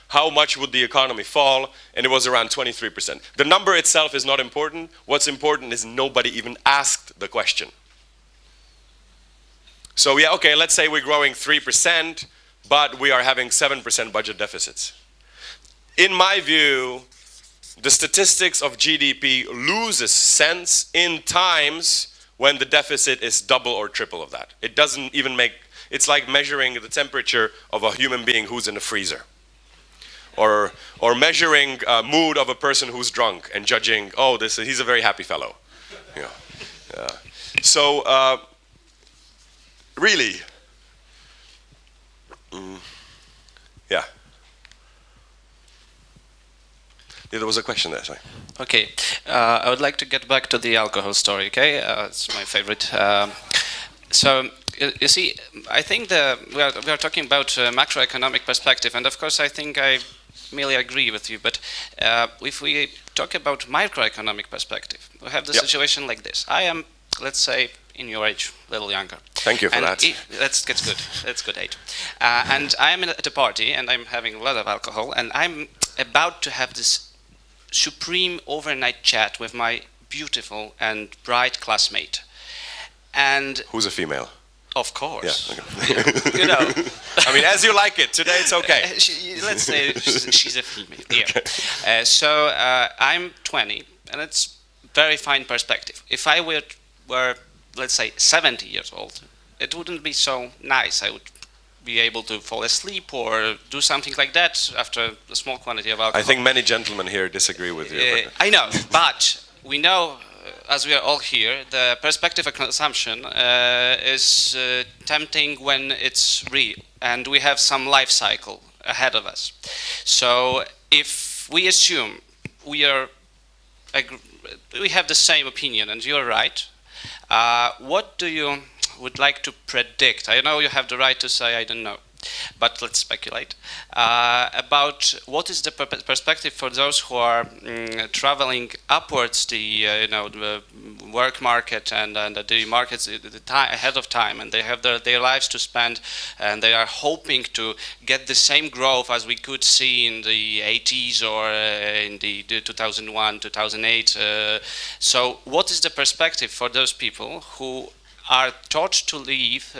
how much would the economy fall? And it was around 23%. The number itself is not important. What's important is nobody even asked the question. So yeah, okay, let's say we're growing 3%, but we are having 7% budget deficits. In my view, the statistics of GDP loses sense in times when the deficit is double or triple of that. It doesn't even make, it's like measuring the temperature of a human being who's in a freezer. Or measuring mood of a person who's drunk and judging, oh, he's a very happy fellow. Yeah. So, really, yeah. There was a question there, sorry. Okay, I would like to get back to the alcohol story, okay? It's my favorite. So, you see, I think we are talking about macroeconomic perspective, and of course I think I merely agree with you, but if we talk about microeconomic perspective, we have the situation like this. I am, let's say, in your age, a little younger. Thank you for that. That's good. That's good age. And I'm at a party, and I'm having a lot of alcohol, and I'm about to have this supreme overnight chat with my beautiful and bright classmate. And who's a female? Of course. Yeah, okay. You know. I mean, as you like it. Today it's okay. Let's say she's a female. Yeah. Okay. So I'm 20, and it's very fine perspective. If I were, let's say, 70 years old, it wouldn't be so nice. I would be able to fall asleep or do something like that after a small quantity of alcohol. I think many gentlemen here disagree with you. I know, but we know, as we are all here, the perspective of consumption is tempting when it's real, and we have some life cycle ahead of us. So if we assume we have the same opinion, and you're right, what do you would like to predict? I know you have the right to say I don't know, but let's speculate about what is the perspective for those who are traveling upwards the work market and the markets ahead of time, and they have their lives to spend, and they are hoping to get the same growth as we could see in the 80s or in the 2001, 2008. So what is the perspective for those people who are taught to live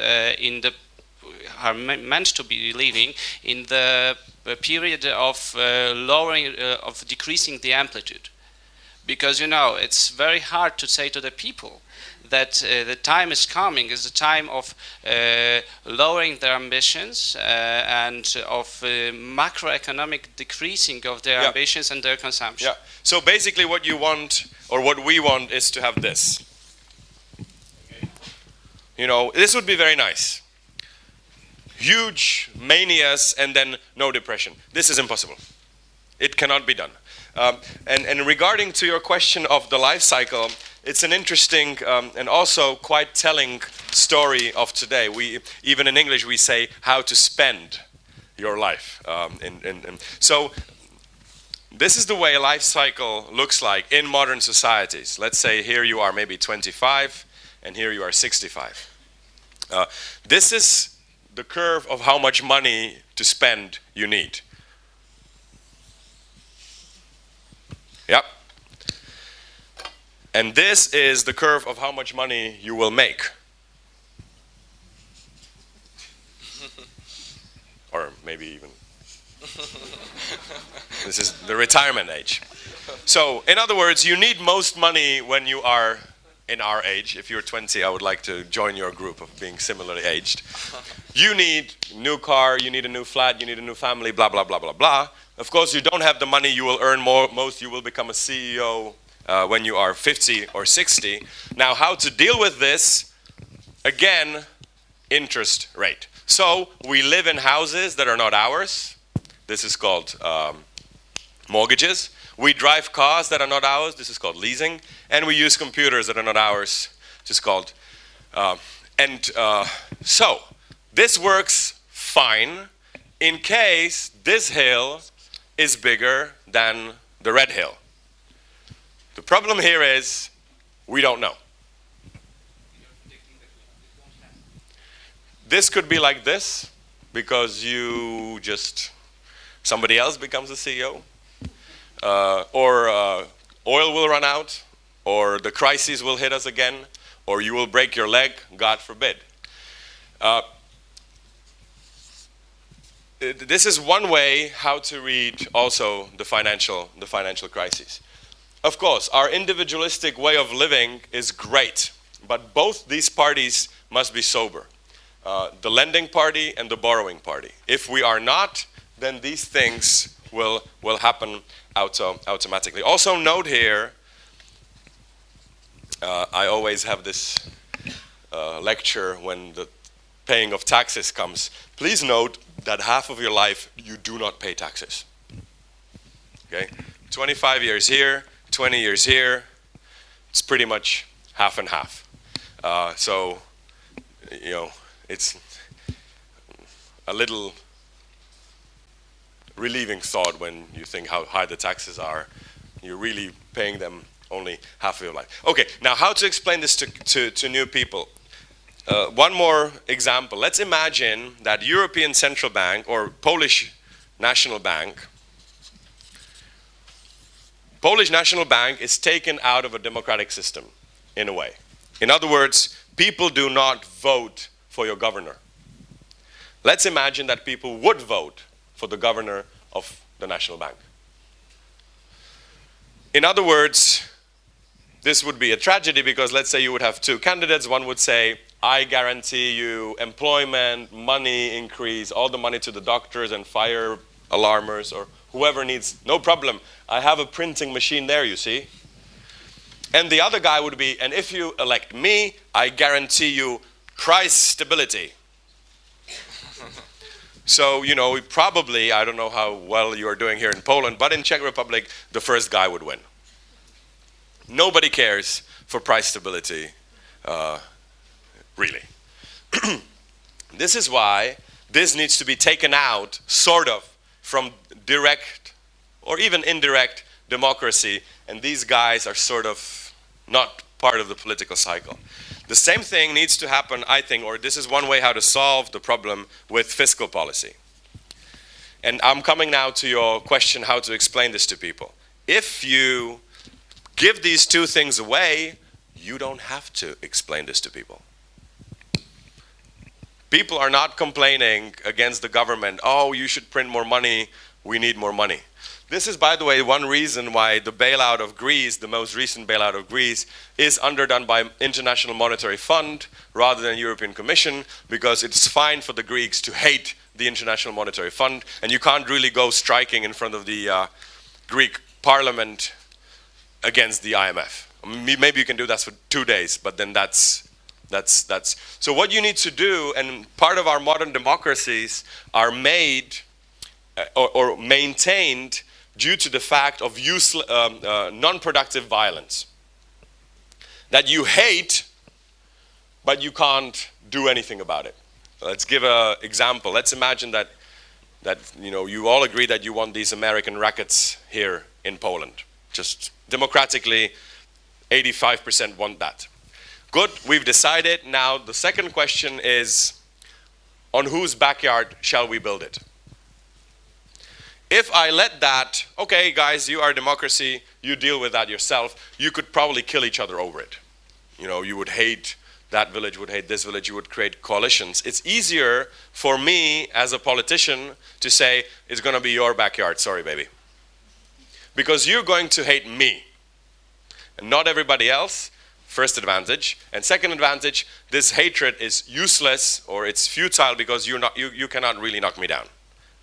are meant to be living in the period of decreasing the amplitude? Because, you know, it's very hard to say to the people that the time is coming, is the time of lowering their ambitions and of macroeconomic decreasing of their ambitions and their consumption. Yeah. So basically what you want, or what we want, is to have this. You know, this would be very nice. Huge manias and then no depression. This is impossible. It cannot be done. And regarding to your question of the life cycle, it's an interesting and also quite telling story of today. Even in English we say how to spend your life. So this is the way a life cycle looks like in modern societies. Let's say here you are maybe 25 and here you are 65. This is the curve of how much money to spend you need. Yep. And this is the curve of how much money you will make. Or maybe even. This is the retirement age. So, in other words, you need most money when you are in our age. If you're 20, I would like to join your group of being similarly aged. You need a new car, you need a new flat, you need a new family, blah, blah, blah, blah, blah. Of course, you don't have the money, you will earn most, you will become a CEO when you are 50 or 60. Now, how to deal with this? Again, interest rate. So, we live in houses that are not ours. This is called mortgages. We drive cars that are not ours. This is called leasing. And we use computers that are not ours. This is called... So, this works fine in case this hill is bigger than the red hill. The problem here is we don't know. This could be like this because somebody else becomes the CEO. Or oil will run out, or the crises will hit us again, or you will break your leg, God forbid. This is one way how to read also the financial crisis. Of course, our individualistic way of living is great, but both these parties must be sober. The lending party and the borrowing party. If we are not, then these things will happen automatically. Also note here, I always have this lecture when the paying of taxes comes. Please note that half of your life you do not pay taxes. Okay, 25 years here, 20 years here, it's pretty much half and half. So, you know, it's a little relieving thought when you think how high the taxes are. You're really paying them only half of your life. Okay, now how to explain this to new people? One more example. Let's imagine that European Central Bank or Polish National Bank is taken out of a democratic system, in a way. In other words, people do not vote for your governor. Let's imagine that people would vote for the governor of the National Bank. In other words, this would be a tragedy because let's say you would have two candidates. One would say, I guarantee you employment, money increase, all the money to the doctors and fire alarmers or whoever needs, no problem. I have a printing machine there, you see. And the other guy would be, and if you elect me, I guarantee you price stability. So, you know, probably, I don't know how well you are doing here in Poland, but in Czech Republic, the first guy would win. Nobody cares for price stability, really. This is why this needs to be taken out, sort of, from direct or even indirect democracy, and these guys are sort of not part of the political cycle. The same thing needs to happen, I think, or this is one way how to solve the problem with fiscal policy. And I'm coming now to your question how to explain this to people. If you give these two things away, you don't have to explain this to people. People are not complaining against the government, oh, you should print more money, we need more money. This is, by the way, one reason why the bailout of Greece, the most recent bailout of Greece, is underdone by International Monetary Fund rather than European Commission, because it's fine for the Greeks to hate the International Monetary Fund, and you can't really go striking in front of the Greek parliament against the IMF. Maybe you can do that for 2 days, but then that's. So what you need to do, and part of our modern democracies are made or maintained due to the fact of non-productive violence. That you hate, but you can't do anything about it. Let's give an example. Let's imagine that you know, you all agree that you want these American rackets here in Poland. Just democratically, 85% want that. Good, we've decided. Now the second question is, on whose backyard shall we build it? If I let that, okay, guys, you are a democracy, you deal with that yourself, you could probably kill each other over it. You know, you would hate, that village would hate this village, you would create coalitions. It's easier for me as a politician to say, it's going to be your backyard, sorry, baby. Because you're going to hate me, and not everybody else. First advantage. And second advantage, this hatred is useless, or it's futile, because you cannot really knock me down.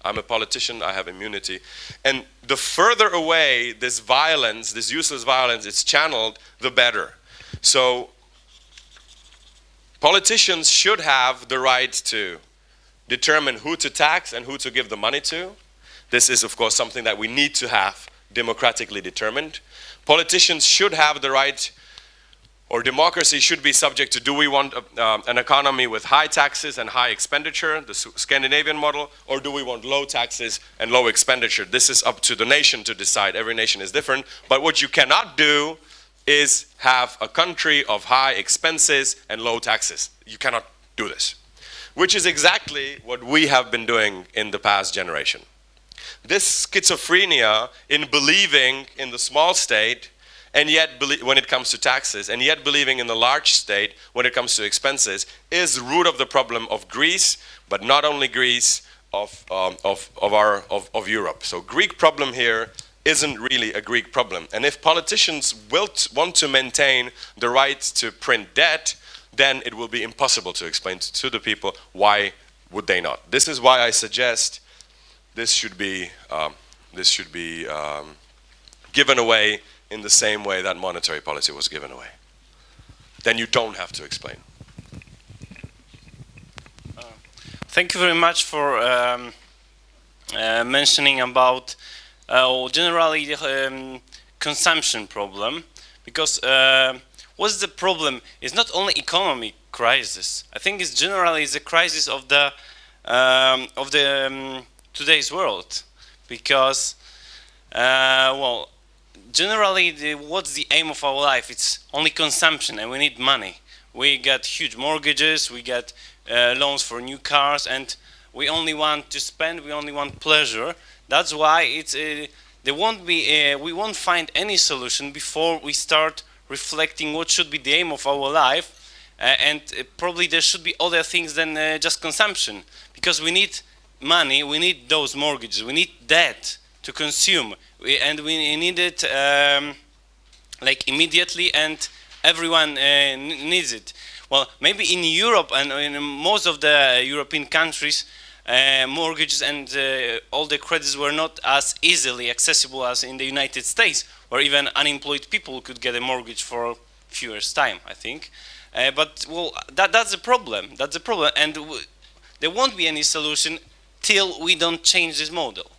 I'm a politician, I have immunity. And the further away this violence, this useless violence is channeled, the better. So politicians should have the right to determine who to tax and who to give the money to. This is, of course, something that we need to have democratically determined. Politicians should have the right, or democracy should be subject to, do we want an economy with high taxes and high expenditure, the Scandinavian model, or do we want low taxes and low expenditure? This is up to the nation to decide. Every nation is different. But what you cannot do is have a country of high expenses and low taxes. You cannot do this, which is exactly what we have been doing in the past generation. This schizophrenia in believing in the small state, and yet when it comes to taxes, and yet believing in the large state when it comes to expenses, is the root of the problem of Greece, but not only Greece, of Europe. So Greek problem here isn't really a Greek problem. And if politicians want to maintain the right to print debt, then it will be impossible to explain to the people why would they not. This is why I suggest this should be given away in the same way that monetary policy was given away. Then you don't have to explain. Thank you very much for mentioning about generally the consumption problem, because what's the problem is not only economic crisis. I think it's generally the crisis of the today's world, because well, generally, what's the aim of our life? It's only consumption, and we need money. We get huge mortgages, we get loans for new cars, and we only want to spend, we only want pleasure. That's why it's there won't be we won't find any solution before we start reflecting what should be the aim of our life, and probably there should be other things than just consumption, because we need money, we need those mortgages, we need debt to consume, and we need it like immediately, and everyone needs it. Well, maybe in Europe and in most of the European countries, mortgages and all the credits were not as easily accessible as in the United States, where even unemployed people could get a mortgage for a few years' time, I think. But well, that's a problem. That's a problem, and there won't be any solution till we don't change this model.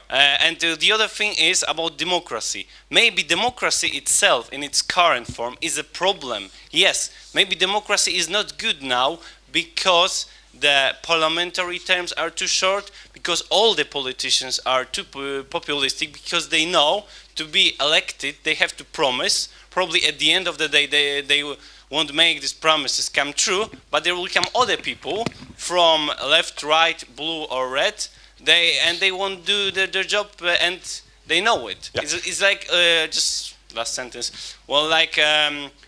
And the other thing is about democracy. Maybe democracy itself in its current form is a problem. Yes, maybe democracy is not good now because the parliamentary terms are too short, because all the politicians are too populistic, because they know to be elected they have to promise. Probably at the end of the day they won't make these promises come true, but there will come other people from left, right, blue or red, they won't do their job, and they know it. Yeah. It's like, just last sentence, well, like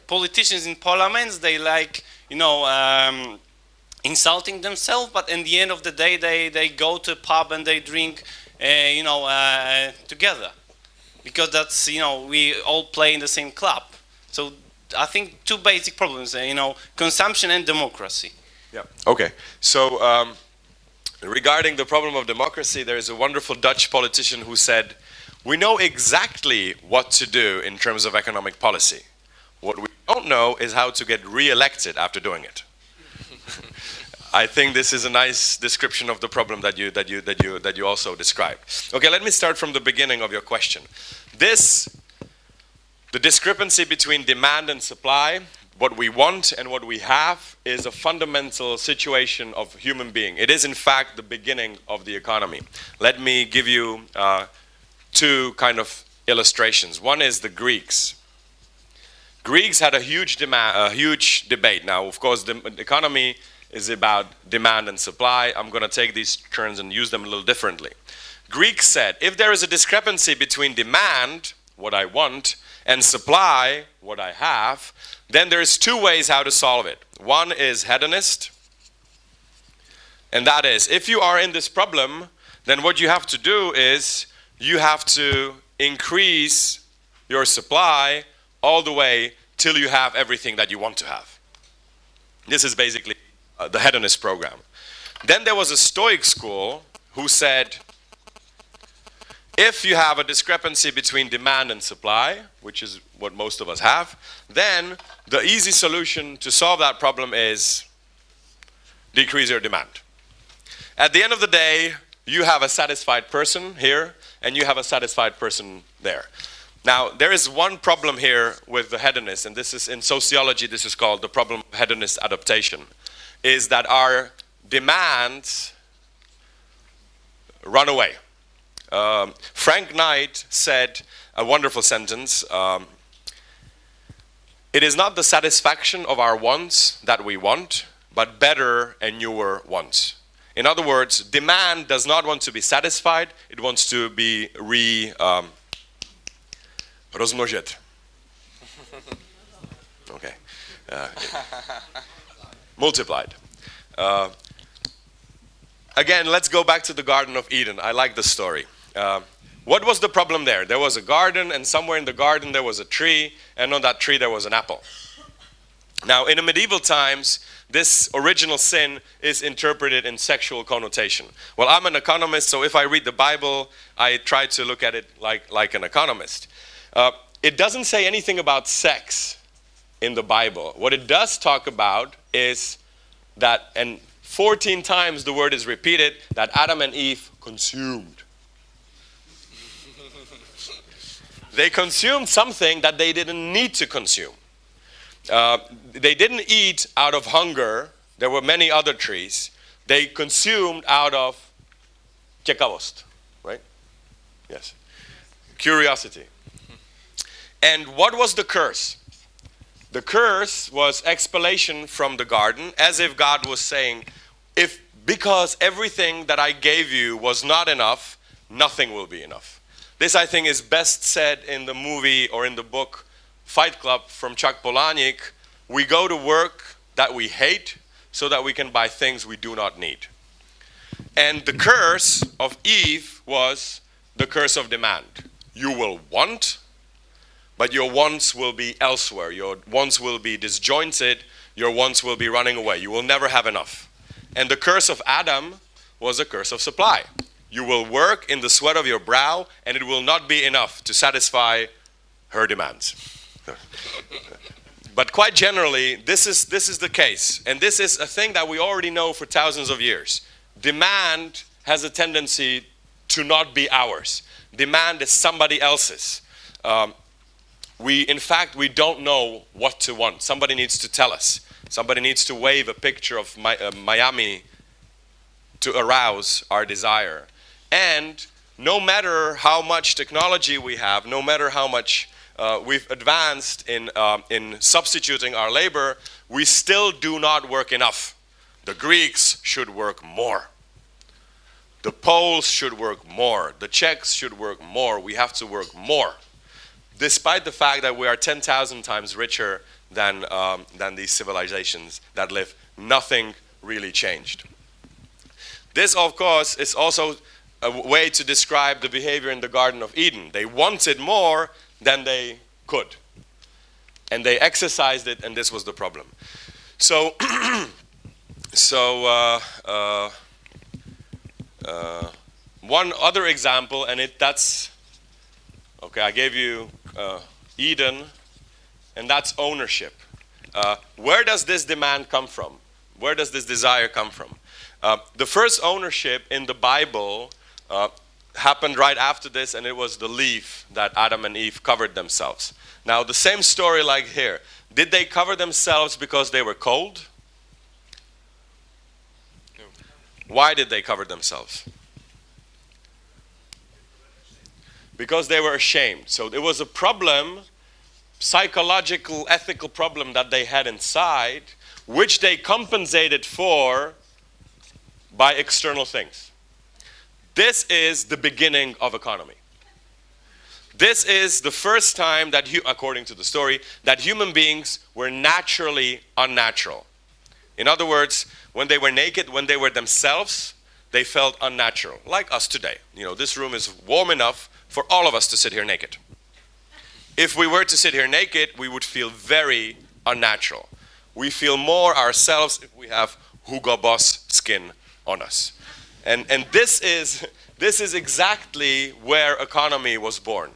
politicians in parliaments, they like, you know, insulting themselves, but in the end of the day they go to a pub and they drink, you know, together, because that's, you know, we all play in the same club. So I think two basic problems, you know, consumption and democracy. Yeah. Okay. So regarding the problem of democracy, there is a wonderful Dutch politician who said, "We know exactly what to do in terms of economic policy. What we don't know is how to get re-elected after doing it." I think this is a nice description of the problem that you also described. Okay, let me start from the beginning of your question. The discrepancy between demand and supply, what we want and what we have, is a fundamental situation of human being. It is in fact the beginning of the economy. Let me give you two kind of illustrations. One is the Greeks. Greeks had a huge debate. Now, of course, the economy is about demand and supply. I'm going to take these terms and use them a little differently. Greeks said, if there is a discrepancy between demand, what I want, and supply, what I have, then there's two ways how to solve it. One is hedonist, and that is, if you are in this problem, then what you have to do is you have to increase your supply all the way till you have everything that you want to have. This is basically the hedonist program. Then there was a Stoic school who said, if you have a discrepancy between demand and supply, which is what most of us have, then the easy solution to solve that problem is decrease your demand. At the end of the day, you have a satisfied person here, and you have a satisfied person there. Now, there is one problem here with the hedonist, and this is in sociology, this is called the problem of hedonist adaptation, is that our demands run away. Frank Knight said a wonderful sentence, it is not the satisfaction of our wants that we want, but better and newer wants. In other words, demand does not want to be satisfied, it wants to be rozmnožit. Okay. Multiplied. Again, let's go back to the Garden of Eden. I like this story. What was the problem there? There was a garden, and somewhere in the garden there was a tree, and on that tree there was an apple. Now, in the medieval times, this original sin is interpreted in sexual connotation. Well, I'm an economist, so if I read the Bible, I try to look at it like an economist. It doesn't say anything about sex in the Bible. What it does talk about is that, and 14 times the word is repeated, that Adam and Eve consumed. They consumed something that they didn't need to consume. They didn't eat out of hunger. There were many other trees. They consumed out of ciekawost, right? Yes. Curiosity. And what was the curse? The curse was expulsion from the garden, as if God was saying, because everything that I gave you was not enough, nothing will be enough. This, I think, is best said in the movie or in the book Fight Club from Chuck Palahniuk. We go to work that we hate so that we can buy things we do not need. And the curse of Eve was the curse of demand. You will want, but your wants will be elsewhere. Your wants will be disjointed. Your wants will be running away. You will never have enough. And the curse of Adam was a curse of supply. You will work in the sweat of your brow, and it will not be enough to satisfy her demands. But quite generally, this is the case. And this is a thing that we already know for thousands of years. Demand has a tendency to not be ours. Demand is somebody else's. In fact, we don't know what to want. Somebody needs to tell us. Somebody needs to wave a picture of Miami to arouse our desire. And no matter how much technology we have, no matter how much we've advanced in substituting our labor, we still do not work enough. The Greeks should work more. The Poles should work more. The Czechs should work more. We have to work more, despite the fact that we are 10,000 times richer than these civilizations that live. Nothing really changed. This, of course, is also a way to describe the behavior in the Garden of Eden. They wanted more than they could. And they exercised it, and this was the problem. So, one other example, and that's, okay, I gave you Eden, and that's ownership. Where does this demand come from? Where does this desire come from? The first ownership in the Bible happened right after this, and it was the leaf that Adam and Eve covered themselves. Now, the same story like here. Did they cover themselves because they were cold? No. Why did they cover themselves? Because they were ashamed. So it was a problem psychological, ethical problem that they had inside, which they compensated for by external things. This is the beginning of economy. This is the first time that, according to the story, that human beings were naturally unnatural. In other words, when they were naked, when they were themselves, they felt unnatural, like us today. This room is warm enough for all of us to sit here naked. If we were to sit here naked, we would feel very unnatural. We feel more ourselves if we have Hugo Boss skin on us. And this is exactly where economy was born.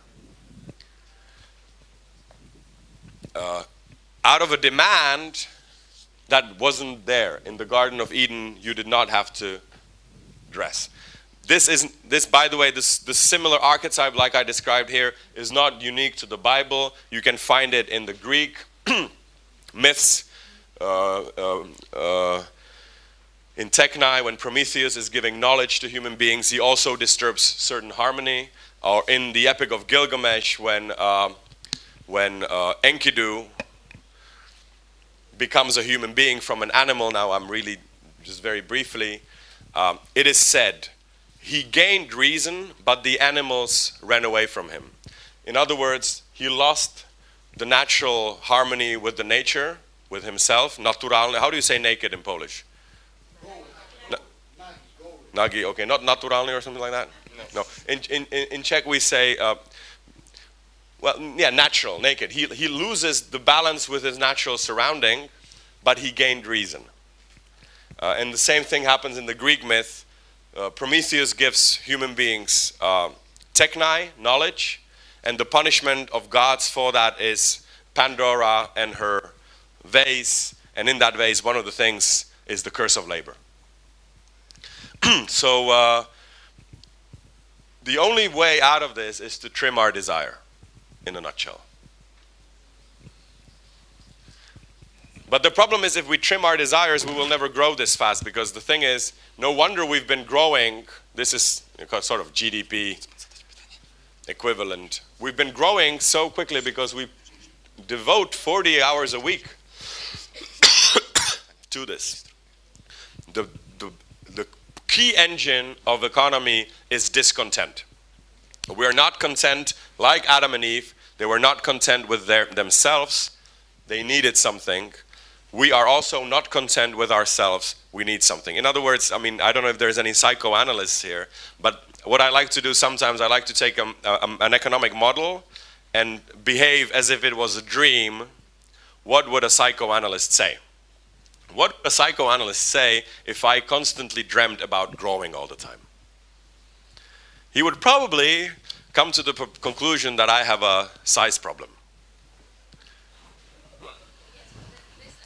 Out of a demand that wasn't there. In the Garden of Eden, you did not have to dress. This, by the way, this similar archetype like I described here is not unique to the Bible. You can find it in the Greek myths. In Techni, when Prometheus is giving knowledge to human beings, he also disturbs certain harmony. Or in the Epic of Gilgamesh, when Enkidu becomes a human being from an animal. Now I'm really, just very briefly, it is said, he gained reason, but the animals ran away from him. In other words, he lost the natural harmony with the nature, with himself, naturalny. How do you say naked in Polish? Nagi, okay, not naturalny or something like that? No. In Czech we say, natural, naked. He loses the balance with his natural surrounding, but he gained reason. And the same thing happens in the Greek myth. Prometheus gives human beings techni, knowledge, and the punishment of gods for that is Pandora and her vase, and in that vase one of the things is the curse of labor. So the only way out of this is to trim our desire, in a nutshell. But the problem is if we trim our desires, we will never grow this fast, because the thing is, no wonder we've been growing. This is sort of GDP equivalent. We've been growing so quickly because we devote 40 hours a week to this. The key engine of economy is discontent. We are not content like Adam and Eve. They were not content with themselves. They needed something. We are also not content with ourselves. We need something. In other words, I don't know if there's any psychoanalysts here, but what I like to do sometimes, I like to take an economic model and behave as if it was a dream. What would a psychoanalyst say? What would a psychoanalyst say if I constantly dreamt about growing all the time? He would probably come to the conclusion that I have a size problem.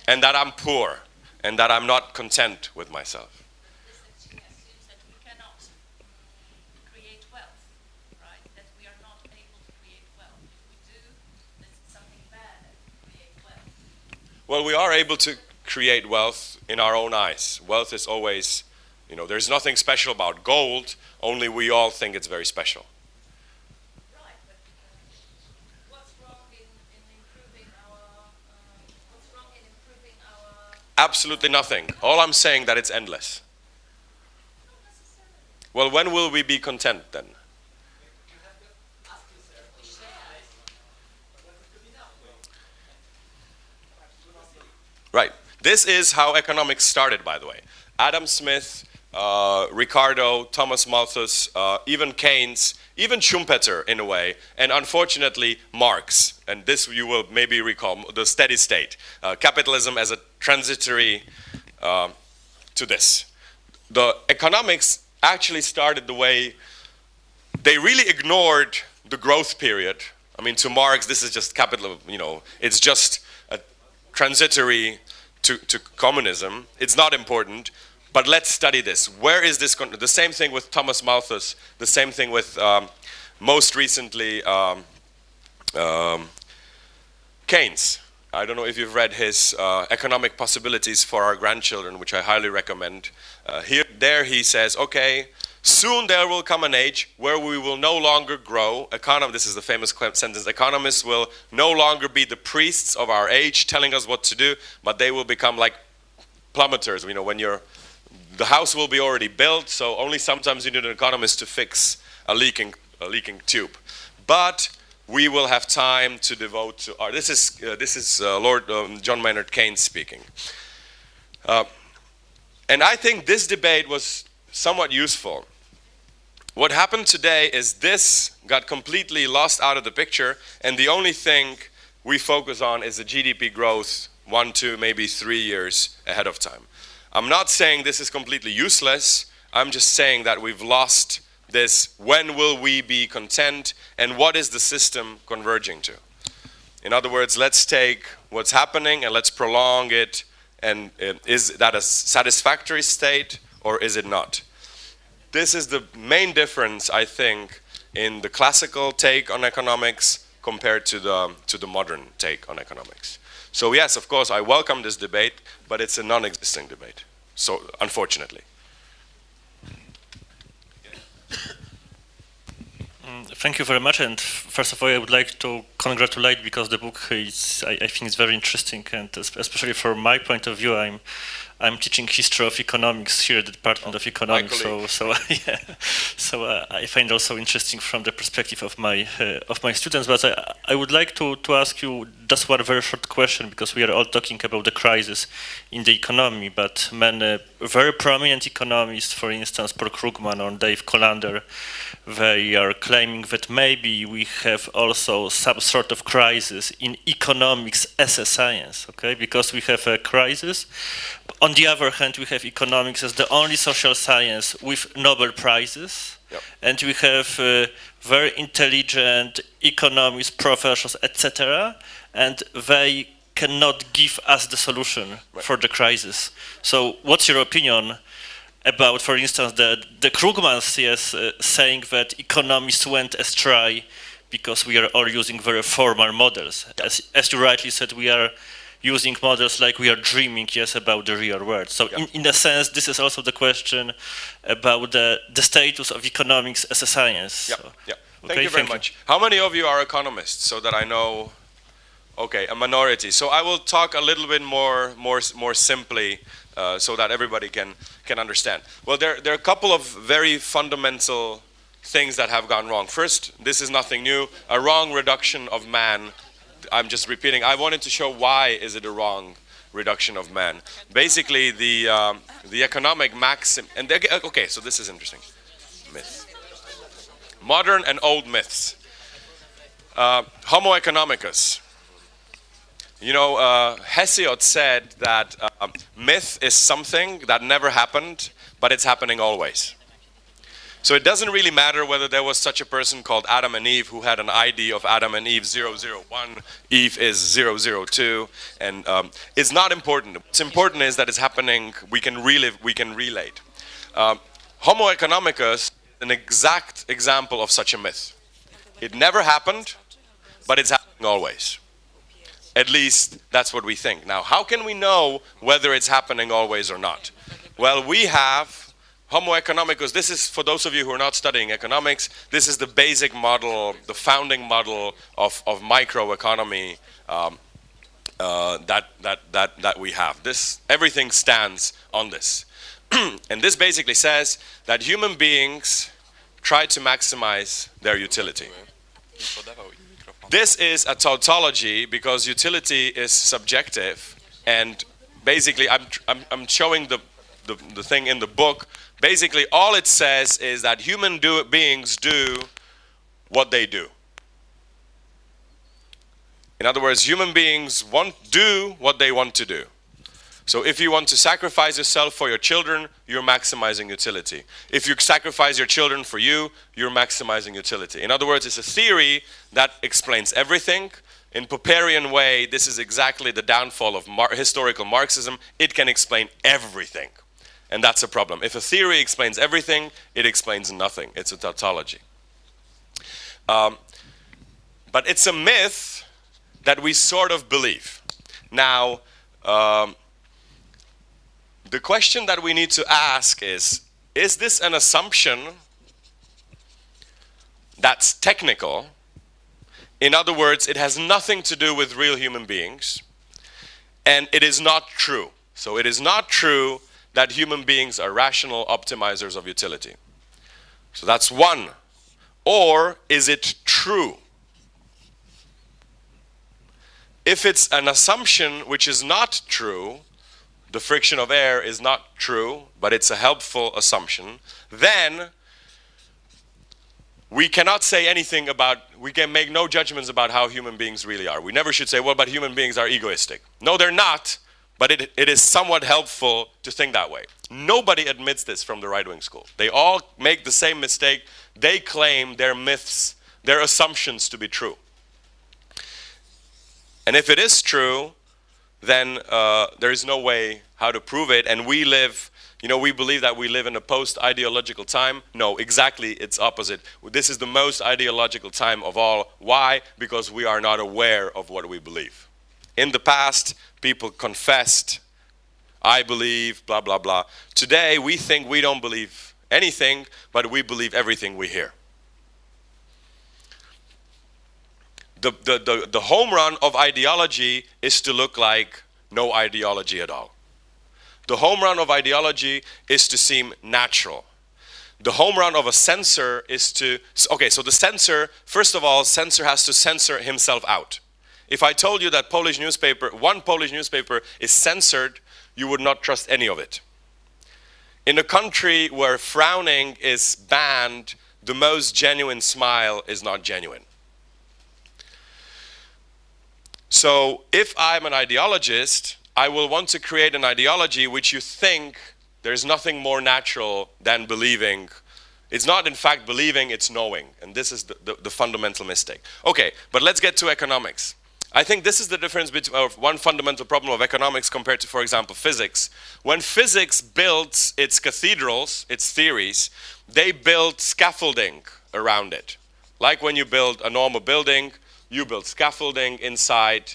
And that I'm poor, and that I'm not content with myself. This actually assumes that we cannot create wealth, right? That we are not able to create wealth. If we do, there's something bad that we create wealth. Well, we are able to create wealth in our own eyes. Wealth is always, there's nothing special about gold, only we all think it's very special. Right, but what's wrong in improving our Absolutely nothing. All I'm saying that it's endless. Well, when will we be content then? Right. This is how economics started, by the way. Adam Smith, Ricardo, Thomas Malthus, even Keynes, even Schumpeter in a way, and unfortunately Marx. And this you will maybe recall, the steady state. Capitalism as a transitory to this. The economics actually started the way they really ignored the growth period. To Marx, this is just capital, it's just a transitory to communism. It's not important. But let's study this. Where is this? The same thing with Thomas Malthus. The same thing with most recently Keynes. I don't know if you've read his Economic Possibilities for Our Grandchildren, which I highly recommend. There he says, okay, Soon there will come an age where we will no longer grow. This is the famous sentence, economists will no longer be the priests of our age telling us what to do, but they will become like plummeters. You know, when the house will be already built, so only sometimes you need an economist to fix a leaking tube. But we will have time to devote to art. This is Lord John Maynard Keynes speaking. And I think this debate was somewhat useful. What happened today is this got completely lost out of the picture, and the only thing we focus on is the GDP growth 1, 2, maybe 3 years ahead of time. I'm not saying this is completely useless. I'm just saying that we've lost this. When will we be content, and what is the system converging to? In other words, let's take what's happening and let's prolong it, and is that a satisfactory state or is it not? This is the main difference, I think, in the classical take on economics compared to the modern take on economics. So yes, of course, I welcome this debate, but it's a non-existing debate. So unfortunately. Thank you very much. And first of all, I would like to congratulate, because the book is, I think, it's very interesting, and especially from my point of view, I'm teaching history of economics here at the Department of Economics. So I find also interesting from the perspective of my students. But I would like to ask you just one very short question, because we are all talking about the crisis in the economy, but many very prominent economists, for instance, Paul Krugman or Dave Colander, they are claiming that maybe we have also some sort of crisis in economics as a science, okay? Because we have a crisis. On the other hand, we have economics as the only social science with Nobel Prizes. Yep. And we have very intelligent economists, professors, etc., and they cannot give us the solution for the crisis. So what's your opinion about, for instance, the Krugmans, yes, saying that economists went astray because we are all using very formal models? Yep. As you rightly said, we are using models like we are dreaming, yes, about the real world. So yep. in a sense, this is also the question about the status of economics as a science. Yep. So, yep. Thank you very much. How many of you are economists, so that I know? Okay, a minority. So I will talk a little bit more simply, so that everybody can understand. Well, there are a couple of very fundamental things that have gone wrong. First, this is nothing new, a wrong reduction of man. I'm just repeating. I wanted to show why is it a wrong reduction of man. Basically, the economic maxim. And okay, so this is interesting. Myth. Modern and old myths. Homo economicus. You know, Hesiod said that myth is something that never happened, but it's happening always. So it doesn't really matter whether there was such a person called Adam and Eve who had an ID of Adam and Eve 001, Eve is 002, and it's not important. What's important is that it's happening, we can relate. Homo economicus, an exact example of such a myth. It never happened, but it's happening always. At least that's what we think. Now, how can we know whether it's happening always or not? Well, we have Homo economicus. This is, for those of you who are not studying economics, this is the basic model, the founding model of microeconomy that we have. Everything stands on this. And this basically says that human beings try to maximize their utility. This is a tautology because utility is subjective, and basically I'm showing the thing in the book. Basically all it says is that human beings do what they do. In other words, human beings do what they want to do. So if you want to sacrifice yourself for your children, you're maximizing utility. If you sacrifice your children for you, you're maximizing utility. In other words, it's a theory that explains everything. In Popperian way, this is exactly the downfall of historical Marxism. It can explain everything. And that's a problem. If a theory explains everything, it explains nothing. It's a tautology. But it's a myth that we sort of believe. Now, the question that we need to ask is is this an assumption that's technical? In other words, it has nothing to do with real human beings, and it is not true. So it is not true that human beings are rational optimizers of utility. So that's one. Or is it true? If it's an assumption which is not true, the friction of air is not true, but it's a helpful assumption, then we cannot say anything about, we can make no judgments about how human beings really are. We never should say, well, but human beings are egoistic. No, they're not, but it is somewhat helpful to think that way. Nobody admits this from the right-wing school. They all make the same mistake. They claim their myths, their assumptions to be true. And if it is true, then there is no way how to prove it. And we live, we believe that we live in a post-ideological time. No, exactly, it's opposite. This is the most ideological time of all. Why? Because we are not aware of what we believe. In the past, people confessed, I believe, blah, blah, blah. Today, we think we don't believe anything, but we believe everything we hear. The home run of ideology is to look like no ideology at all. The home run of ideology is to seem natural. The home run of a censor is to, okay, so the censor, first of all, censor has to censor himself out. If I told you that Polish newspaper, one Polish newspaper is censored, you would not trust any of it. In a country where frowning is banned, the most genuine smile is not genuine. So if I'm an ideologist, I will want to create an ideology which you think there's nothing more natural than believing. It's not in fact believing, it's knowing. And this is the fundamental mistake. Okay, but let's get to economics. I think this is the difference between one fundamental problem of economics compared to, for example, physics. When physics builds its cathedrals, its theories, they build scaffolding around it. Like when you build a normal building, you build scaffolding inside,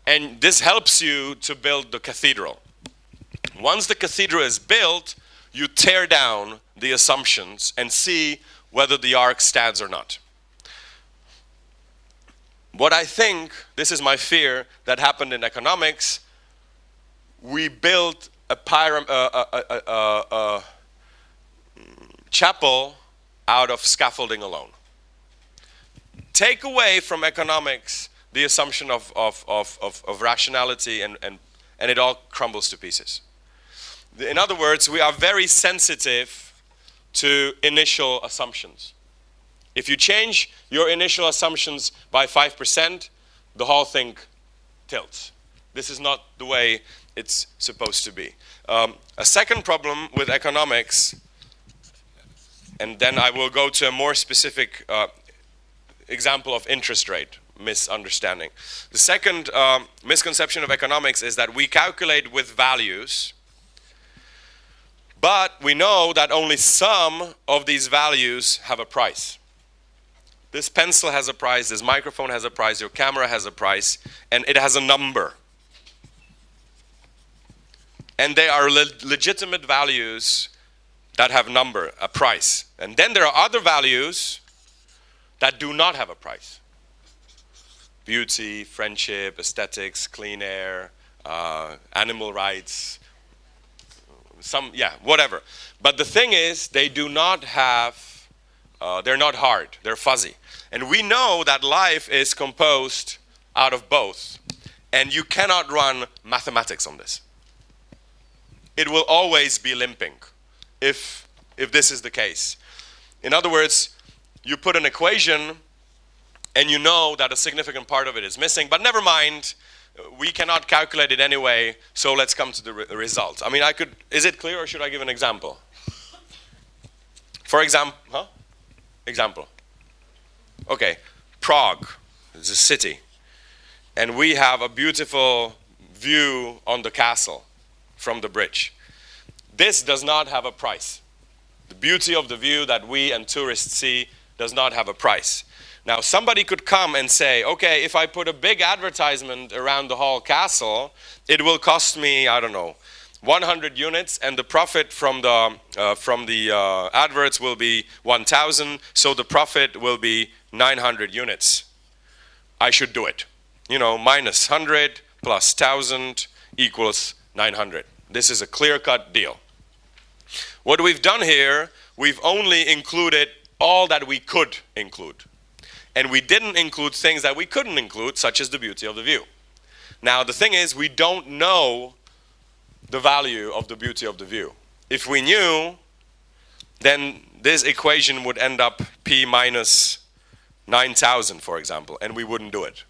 and this helps you to build the cathedral. Once the cathedral is built, you tear down the assumptions and see whether the ark stands or not. What I think, this is my fear, that happened in economics, we built a chapel out of scaffolding alone. Take away from economics the assumption of rationality and it all crumbles to pieces. In other words, we are very sensitive to initial assumptions. If you change your initial assumptions by 5%, the whole thing tilts. This is not the way it's supposed to be. A second problem with economics, and then I will go to a more specific example of interest rate misunderstanding. The second misconception of economics is that we calculate with values, but we know that only some of these values have a price. This pencil has a price, this microphone has a price, your camera has a price, and it has a number. And they are legitimate values that have a price. And then there are other values that do not have a price. Beauty, friendship, aesthetics, clean air, animal rights, whatever. But the thing is, they do not have, they're not hard, they're fuzzy. And we know that life is composed out of both. And you cannot run mathematics on this. It will always be limping if this is the case. In other words, you put an equation and you know that a significant part of it is missing, but never mind, we cannot calculate it anyway, so let's come to the result. I mean, is it clear or should I give an example? For example, Example. Okay, Prague is a city, and we have a beautiful view on the castle from the bridge. This does not have a price. The beauty of the view that we and tourists see does not have a price. Now, somebody could come and say, okay, if I put a big advertisement around the whole castle, it will cost me, I don't know, 100 units, and the profit from the adverts will be 1,000, so the profit will be 900 units. I should do it. You know, minus 100 plus 1,000 equals 900. This is a clear-cut deal. What we've done here, we've only included all that we could include. And we didn't include things that we couldn't include, such as the beauty of the view. Now, the thing is, we don't know the value of the beauty of the view. If we knew, then this equation would end up P minus 9,000, for example, and we wouldn't do it.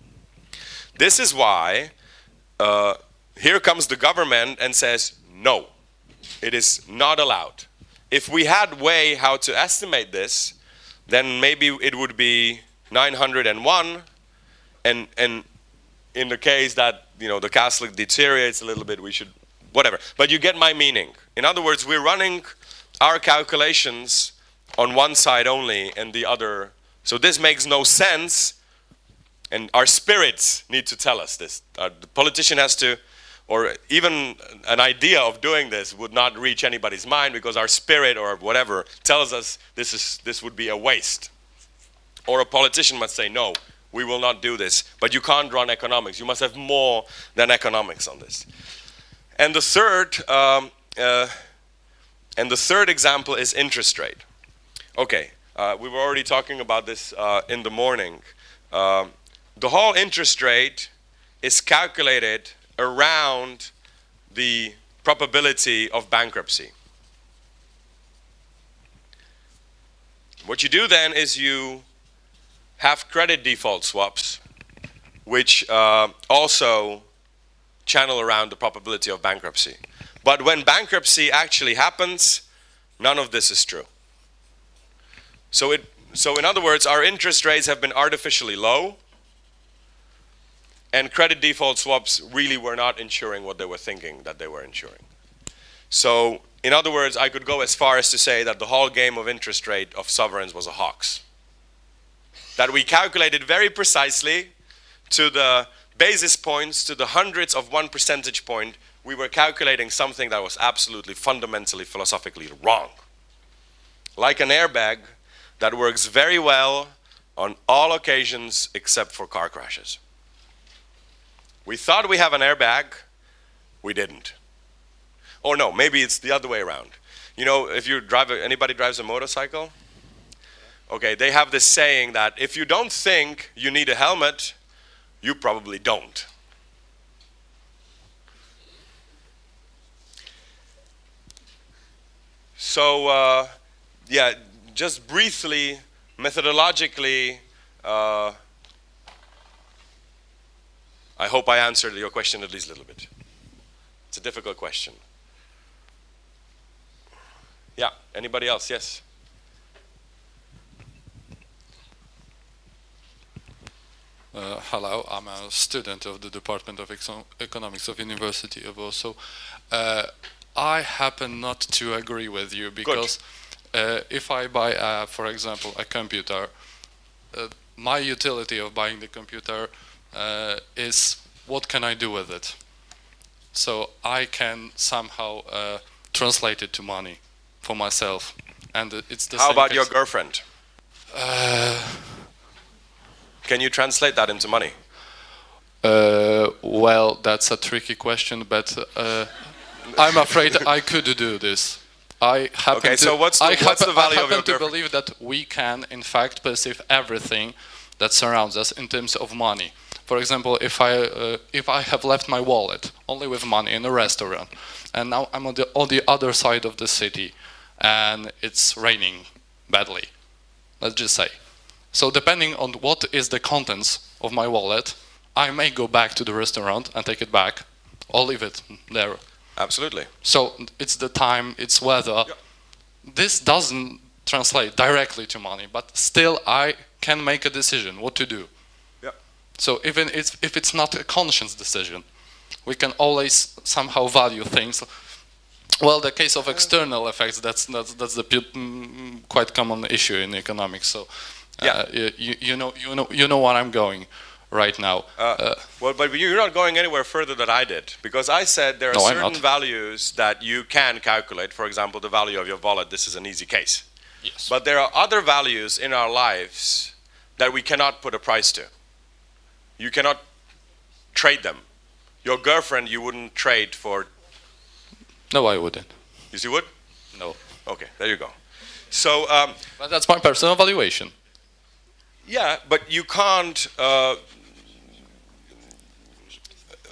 This is why here comes the government and says, no, it is not allowed. If we had way how to estimate this, then maybe it would be 901, and in the case that, you know, the Catholic deteriorates a little bit, we should, whatever. But you get my meaning. In other words, we're running our calculations on one side only and the other. So this makes no sense, and our spirits need to tell us this. The politician has to, or even an idea of doing this would not reach anybody's mind, because our spirit or whatever tells us this would be a waste. Or a politician must say, no, we will not do this. But you can't run economics. You must have more than economics on this. And the third example is interest rate. Okay, we were already talking about this in the morning. The whole interest rate is calculated around the probability of bankruptcy. What you do then is you have credit default swaps, which also channel around the probability of bankruptcy. But when bankruptcy actually happens, none of this is true. So in other words, our interest rates have been artificially low, and credit default swaps really were not insuring what they were thinking that they were insuring. So in other words, I could go as far as to say that the whole game of interest rate of sovereigns was a hoax. That we calculated very precisely to the basis points, to the hundredths of 1 percentage point, we were calculating something that was absolutely fundamentally philosophically wrong. Like an airbag that works very well on all occasions except for car crashes. We thought we have an airbag, we didn't. Or no, maybe it's the other way around. You know, if you drive, anybody drives a motorcycle? Okay, they have this saying that if you don't think you need a helmet, you probably don't. So, yeah, just briefly, methodologically, I hope I answered your question at least a little bit. It's a difficult question. Yeah, anybody else? Yes. Hello, I'm a student of the Department of Economics of University of Warsaw. I happen not to agree with you because if I buy, for example, a computer, my utility of buying the computer is what can I do with it? So I can somehow translate it to money for myself, and it's the same. How about your girlfriend? Can you translate that into money? Well, that's a tricky question, but I'm afraid I could do this. I happen so what's the value of your girlfriend? I happen to believe that we can, in fact, perceive everything that surrounds us in terms of money. For example, if I have left my wallet only with money in a restaurant, and now I'm on the other side of the city, and it's raining badly, let's just say. So depending on what is the contents of my wallet, I may go back to the restaurant and take it back, or leave it there. Absolutely. So it's the time, it's weather. Yep. This doesn't translate directly to money, but still I can make a decision what to do. Yep. So even if it's not a conscious decision, we can always somehow value things. Well, the case of external effects, that's the quite common issue in economics. So you know what I'm going. right now. Well, but you're not going anywhere further than I did, because I said there are No, I'm certain not. values that you can calculate. For example, the value of your wallet. This is an easy case. Yes. But there are other values in our lives that we cannot put a price to. You cannot trade them. Your girlfriend you wouldn't trade for. No, I wouldn't. Yes, you would? No. Okay, there you go. So, But that's my personal valuation. yeah, but you can't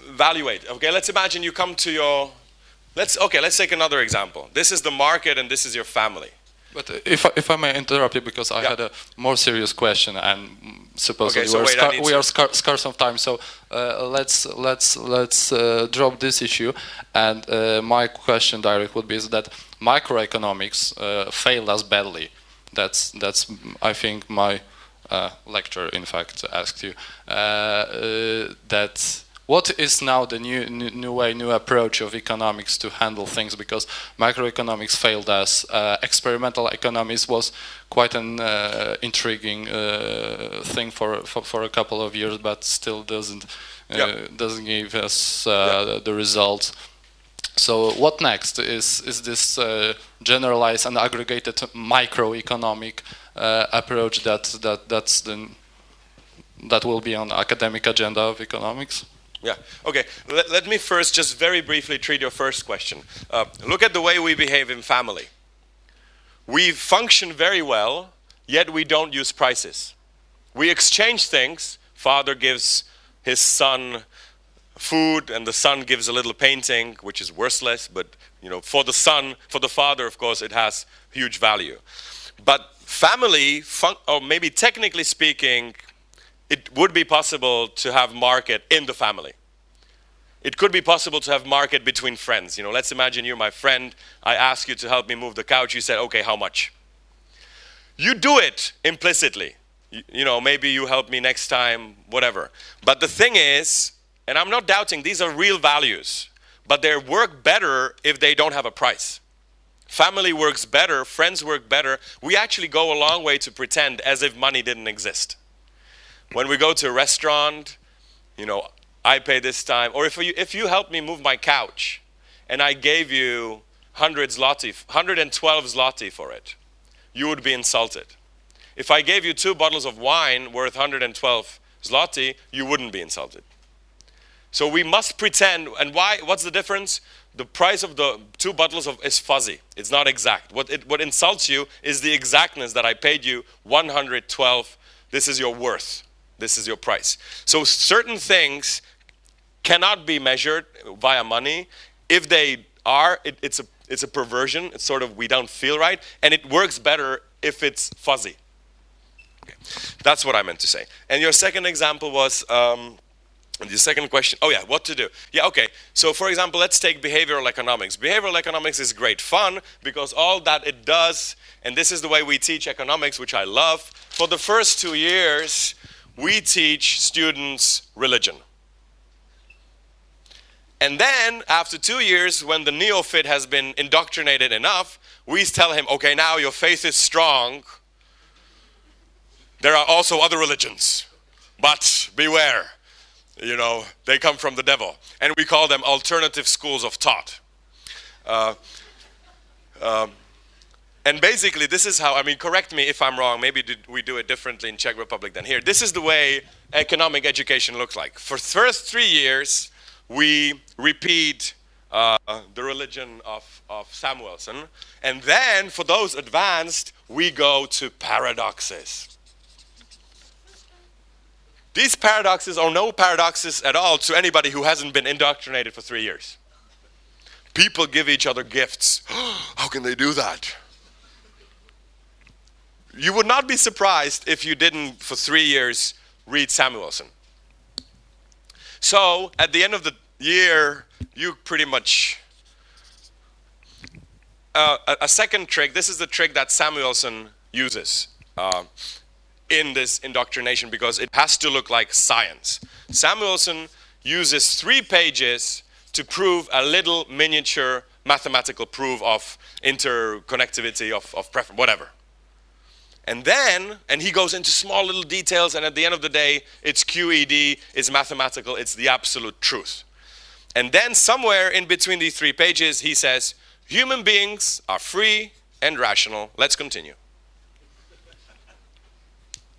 evaluate. Okay, let's imagine you come to your. Let's take another example. This is the market and this is your family. But if I may interrupt you, because I had a more serious question, and supposedly Okay, so wait, I need we to- are scarce of time. So let's drop this issue. And my question direct would be is that microeconomics failed us badly. That's I think my lecture in fact asked you that. What is now the new approach of economics to handle things? Because microeconomics failed us. Experimental economics was quite an intriguing thing for a couple of years, but still doesn't give us the results. So what next? Is this generalized and aggregated microeconomic approach that will be on the academic agenda of economics? Yeah. Okay. Let me first just very briefly treat your first question. Look at the way we behave in family. We function very well, yet we don't use prices. We exchange things. Father gives his son food, and the son gives a little painting, which is worthless. But for the son, for the father, of course, it has huge value. But family, or maybe technically speaking, it would be possible to have market in the family. It could be possible to have market between friends. Let's imagine you're my friend. I ask you to help me move the couch. You said, okay, how much? You do it implicitly. Maybe you help me next time, whatever. But the thing is, and I'm not doubting, these are real values, but they work better if they don't have a price. Family works better, friends work better. We actually go a long way to pretend as if money didn't exist. When we go to a restaurant, I pay this time. Or if you help me move my couch and I gave you 112 zloty for it, you would be insulted. If I gave you 2 bottles of wine worth 112 zloty, you wouldn't be insulted. So we must pretend. And why? What's the difference? The price of the 2 bottles is fuzzy. It's not exact. What insults you is the exactness that I paid you 112. This is your worth. This is your price. So certain things cannot be measured via money. If they are, it's a perversion. It's sort of, we don't feel right. And it works better if it's fuzzy. Okay. That's what I meant to say. And your second example was, the second question, what to do? Yeah, okay. So for example, let's take behavioral economics. Behavioral economics is great fun because all that it does, and this is the way we teach economics, which I love. For the first 2 years, we teach students religion. And then, after 2 years, when the neophyte has been indoctrinated enough, we tell him, okay, now your faith is strong. There are also other religions, but beware. They come from the devil. And we call them alternative schools of thought. And basically, this is how, correct me if I'm wrong, maybe we do it differently in Czech Republic than here. This is the way economic education looks like. For the first 3 years, we repeat the religion of Samuelson. And then, for those advanced, we go to paradoxes. These paradoxes are no paradoxes at all to anybody who hasn't been indoctrinated for 3 years. People give each other gifts. How can they do that? You would not be surprised if you didn't, for 3 years, read Samuelson. So, at the end of the year, you pretty much... a second trick, this is the trick that Samuelson uses in this indoctrination because it has to look like science. Samuelson uses 3 pages to prove a little miniature mathematical proof of interconnectivity, of preference, whatever. And then, and he goes into small little details, and at the end of the day, it's QED, it's mathematical, it's the absolute truth. And then somewhere in between these 3 pages, he says, human beings are free and rational. Let's continue.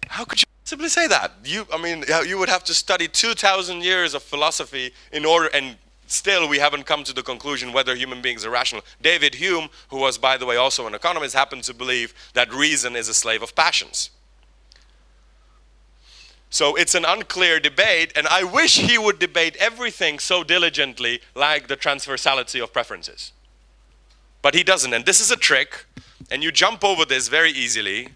How could you possibly say that? I mean, you would have to study 2,000 years of philosophy in order, and still we haven't come to the conclusion whether human beings are rational. David Hume, who was, by the way, also an economist, happened to believe that reason is a slave of passions. So it's an unclear debate, and I wish he would debate everything so diligently like the transversality of preferences. But he doesn't, and this is a trick, and you jump over this very easily,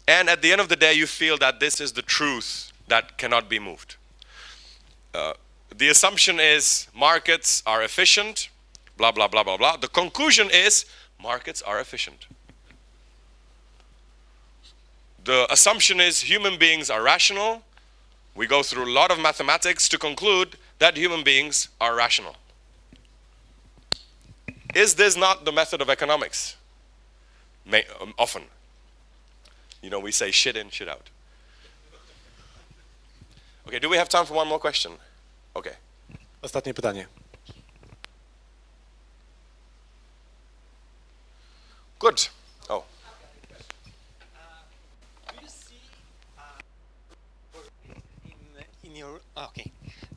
and at the end of the day you feel that this is the truth that cannot be moved. The assumption is markets are efficient, blah, blah, blah, blah, blah. The conclusion is markets are efficient. The assumption is human beings are rational. We go through a lot of mathematics to conclude that human beings are rational. Is this not the method of economics? Often. You know, we say shit in, shit out. Okay, do we have time for one more question? Okay. Ostatnie pytanie. Good. Oh. Do you see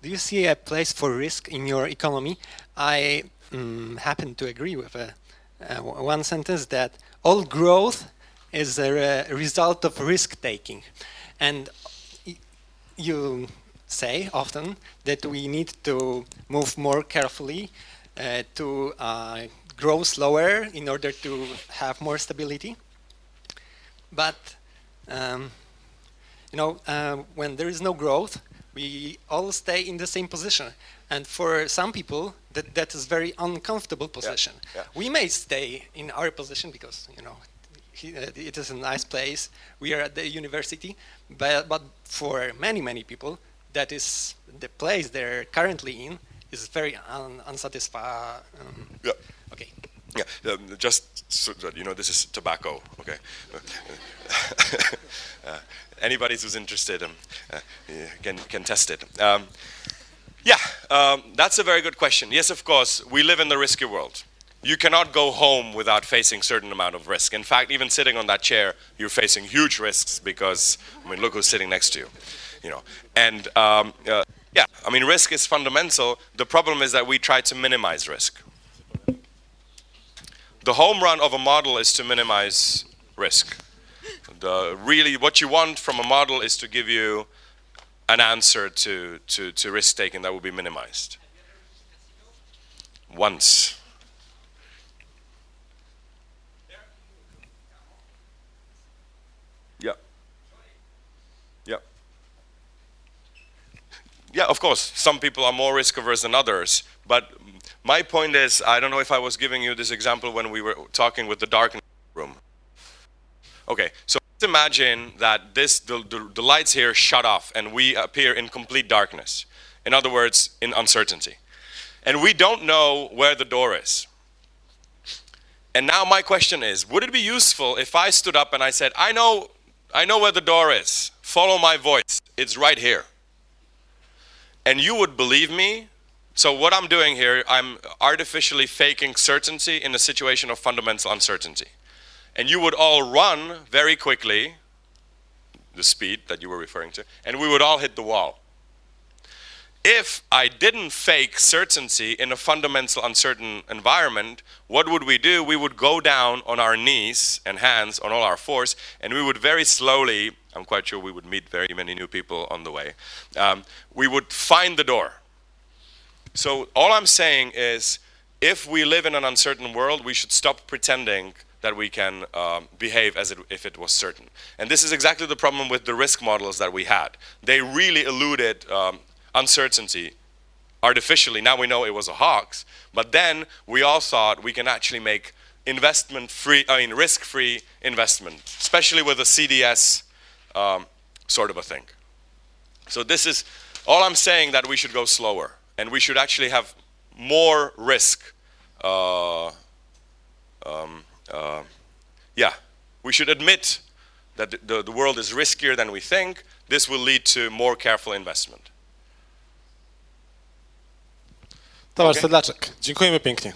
Do you see a place for risk in your economy? I happen to agree with one sentence that all growth is a result of risk taking, and you say often that we need to move more carefully to grow slower in order to have more stability. But when there is no growth, we all stay in the same position, and for some people that is very uncomfortable position. Yeah, yeah. We may stay in our position because it is a nice place. We are at the university, but for many people, that is the place they're currently in is very unsatisfied. Yeah. Okay. Yeah. Just so that you know, this is tobacco. Okay. Anybody who's interested can test it. That's a very good question. Yes, of course, we live in the risky world. You cannot go home without facing certain amount of risk. In fact, even sitting on that chair, you're facing huge risks because, I mean, look who's sitting next to you. And risk is fundamental. The problem is that we try to minimize risk. The home run of a model is to minimize risk. Really, what you want from a model is to give you an answer to risk taking that will be minimized. Once. Yeah, of course, some people are more risk averse than others, but my point is, I don't know if I was giving you this example when we were talking with the darkness room. Okay, so let's imagine that the lights here shut off and we appear in complete darkness. In other words, in uncertainty. And we don't know where the door is. And now my question is, would it be useful if I stood up and I said, I know where the door is, follow my voice, it's right here. And you would believe me? So what I'm doing here, I'm artificially faking certainty in a situation of fundamental uncertainty. And you would all run very quickly, the speed that you were referring to, and we would all hit the wall. If I didn't fake certainty in a fundamental uncertain environment, what would we do? We would go down on our knees and hands on all our fours, and we would very slowly, I'm quite sure we would meet very many new people on the way, we would find the door. So all I'm saying is, if we live in an uncertain world, we should stop pretending that we can behave as if it was certain. And this is exactly the problem with the risk models that we had. They really eluded uncertainty artificially. Now we know it was a hoax, but then we all thought we can actually make risk-free investment, especially with a CDS sort of a thing. So this is all I'm saying, that we should go slower and we should actually have more risk. We should admit that the world is riskier than we think, this will lead to more careful investment. Tomasz Okay. Sedláček, dziękujemy pięknie.